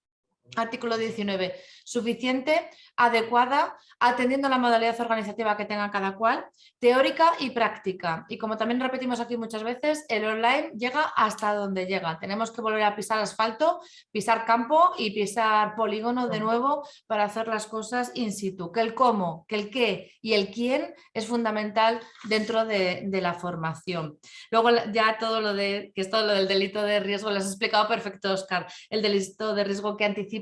Artículo 19, suficiente, adecuada, atendiendo a la modalidad organizativa que tenga cada cual, teórica y práctica. Y como también repetimos aquí muchas veces, el online llega hasta donde llega. Tenemos que volver a pisar asfalto, pisar campo y pisar polígono de nuevo para hacer las cosas in situ. Que el cómo, que el qué y el quién es fundamental dentro de la formación. Luego ya todo lo de, que es todo lo del delito de riesgo, lo has explicado perfecto, Óscar. El delito de riesgo que anticipa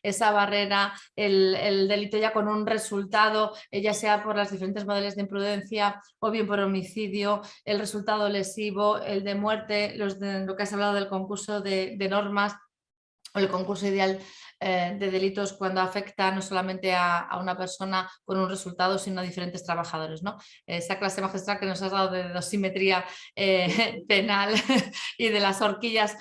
esa barrera, el delito ya con un resultado, ya sea por las diferentes modalidades de imprudencia o bien por homicidio, el resultado lesivo, el de muerte, lo que has hablado del concurso de normas o el concurso ideal de delitos cuando afecta no solamente a una persona con un resultado, sino a diferentes trabajadores, ¿no? Esa clase magistral que nos has dado de dosimetría penal y de las horquillas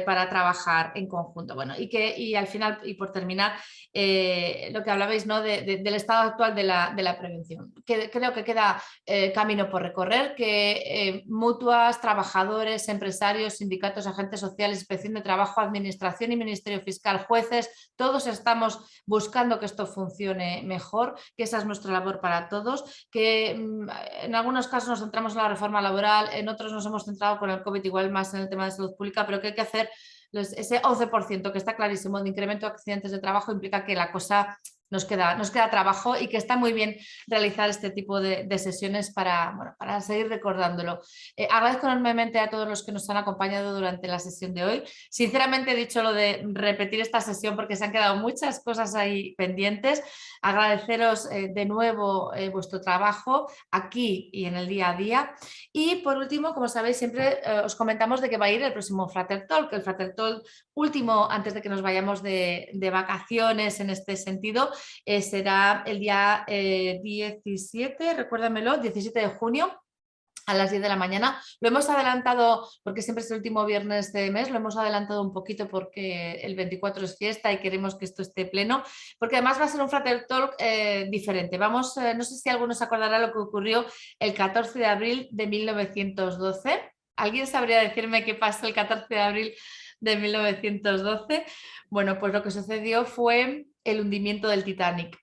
para trabajar en conjunto. Bueno, y al final, y por terminar, lo que hablabais, ¿no? Del estado actual de la prevención. Creo que queda camino por recorrer, que mutuas, trabajadores, empresarios, sindicatos, agentes sociales, inspección de trabajo, administración y Ministerio Fiscal, jueces, todos estamos buscando que esto funcione mejor, que esa es nuestra labor para todos, que en algunos casos nos centramos en la reforma laboral, en otros nos hemos centrado con el COVID igual más en el tema de salud pública, pero que hay que hacer ese 11% que está clarísimo de incremento de accidentes de trabajo implica que la cosa nos queda trabajo y que está muy bien realizar este tipo de sesiones para seguir recordándolo. Agradezco enormemente a todos los que nos han acompañado durante la sesión de hoy. Sinceramente he dicho lo de repetir esta sesión porque se han quedado muchas cosas ahí pendientes. Agradeceros de nuevo vuestro trabajo aquí y en el día a día. Y por último, como sabéis, siempre os comentamos de que va a ir el próximo Frater Talk, el Frater Talk último antes de que nos vayamos de vacaciones en este sentido. Será el día 17, recuérdamelo, 17 de junio a las 10 de la mañana. Lo hemos adelantado porque siempre es el último viernes de mes, lo hemos adelantado un poquito porque el 24 es fiesta y queremos que esto esté pleno, porque además va a ser un Frater Talk diferente. Vamos, no sé si alguno se acordará lo que ocurrió el 14 de abril de 1912. ¿Alguien sabría decirme qué pasó el 14 de abril de 1912? Bueno, pues lo que sucedió fue el hundimiento del Titanic.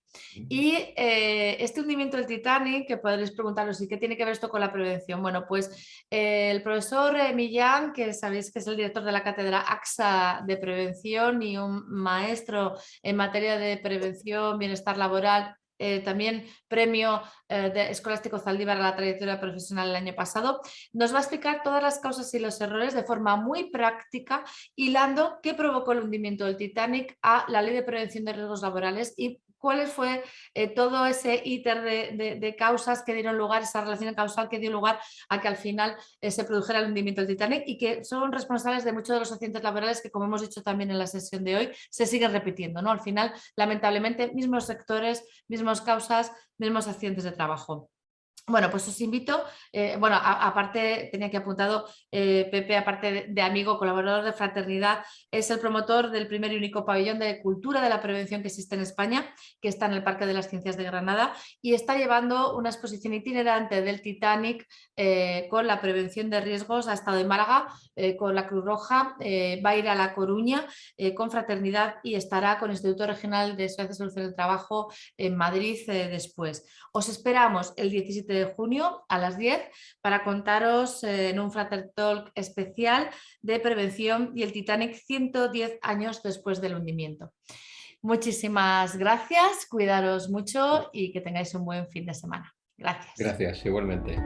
Y este hundimiento del Titanic, que podréis preguntaros, ¿y qué tiene que ver esto con la prevención? Bueno, pues el profesor Millán, que sabéis que es el director de la cátedra AXA de prevención y un maestro en materia de prevención, bienestar laboral, también premio de Escolástico Zaldívar a la trayectoria profesional el año pasado, nos va a explicar todas las causas y los errores de forma muy práctica, hilando qué provocó el hundimiento del Titanic a la Ley de Prevención de Riesgos Laborales y cuál fue todo ese íter de causas que dieron lugar, esa relación causal que dio lugar a que al final se produjera el hundimiento del Titanic y que son responsables de muchos de los accidentes laborales que, como hemos dicho también en la sesión de hoy, se siguen repitiendo, ¿no? Al final, lamentablemente, mismos sectores, mismas causas, mismos accidentes de trabajo. Bueno, pues os invito, bueno, aparte tenía que apuntado, Pepe, aparte de amigo, colaborador de Fraternidad, es el promotor del primer y único pabellón de cultura de la prevención que existe en España, que está en el Parque de las Ciencias de Granada, y está llevando una exposición itinerante del Titanic con la prevención de riesgos. Ha estado en Málaga con la Cruz Roja, va a ir a La Coruña con Fraternidad y estará con el Instituto Regional de Seguridad y Salud del Trabajo en Madrid después. Os esperamos el 17 de junio a las 10 para contaros en un Frater Talk especial de prevención y el Titanic 110 años después del hundimiento. Muchísimas gracias, cuidaros mucho y que tengáis un buen fin de semana. Gracias. Gracias, igualmente.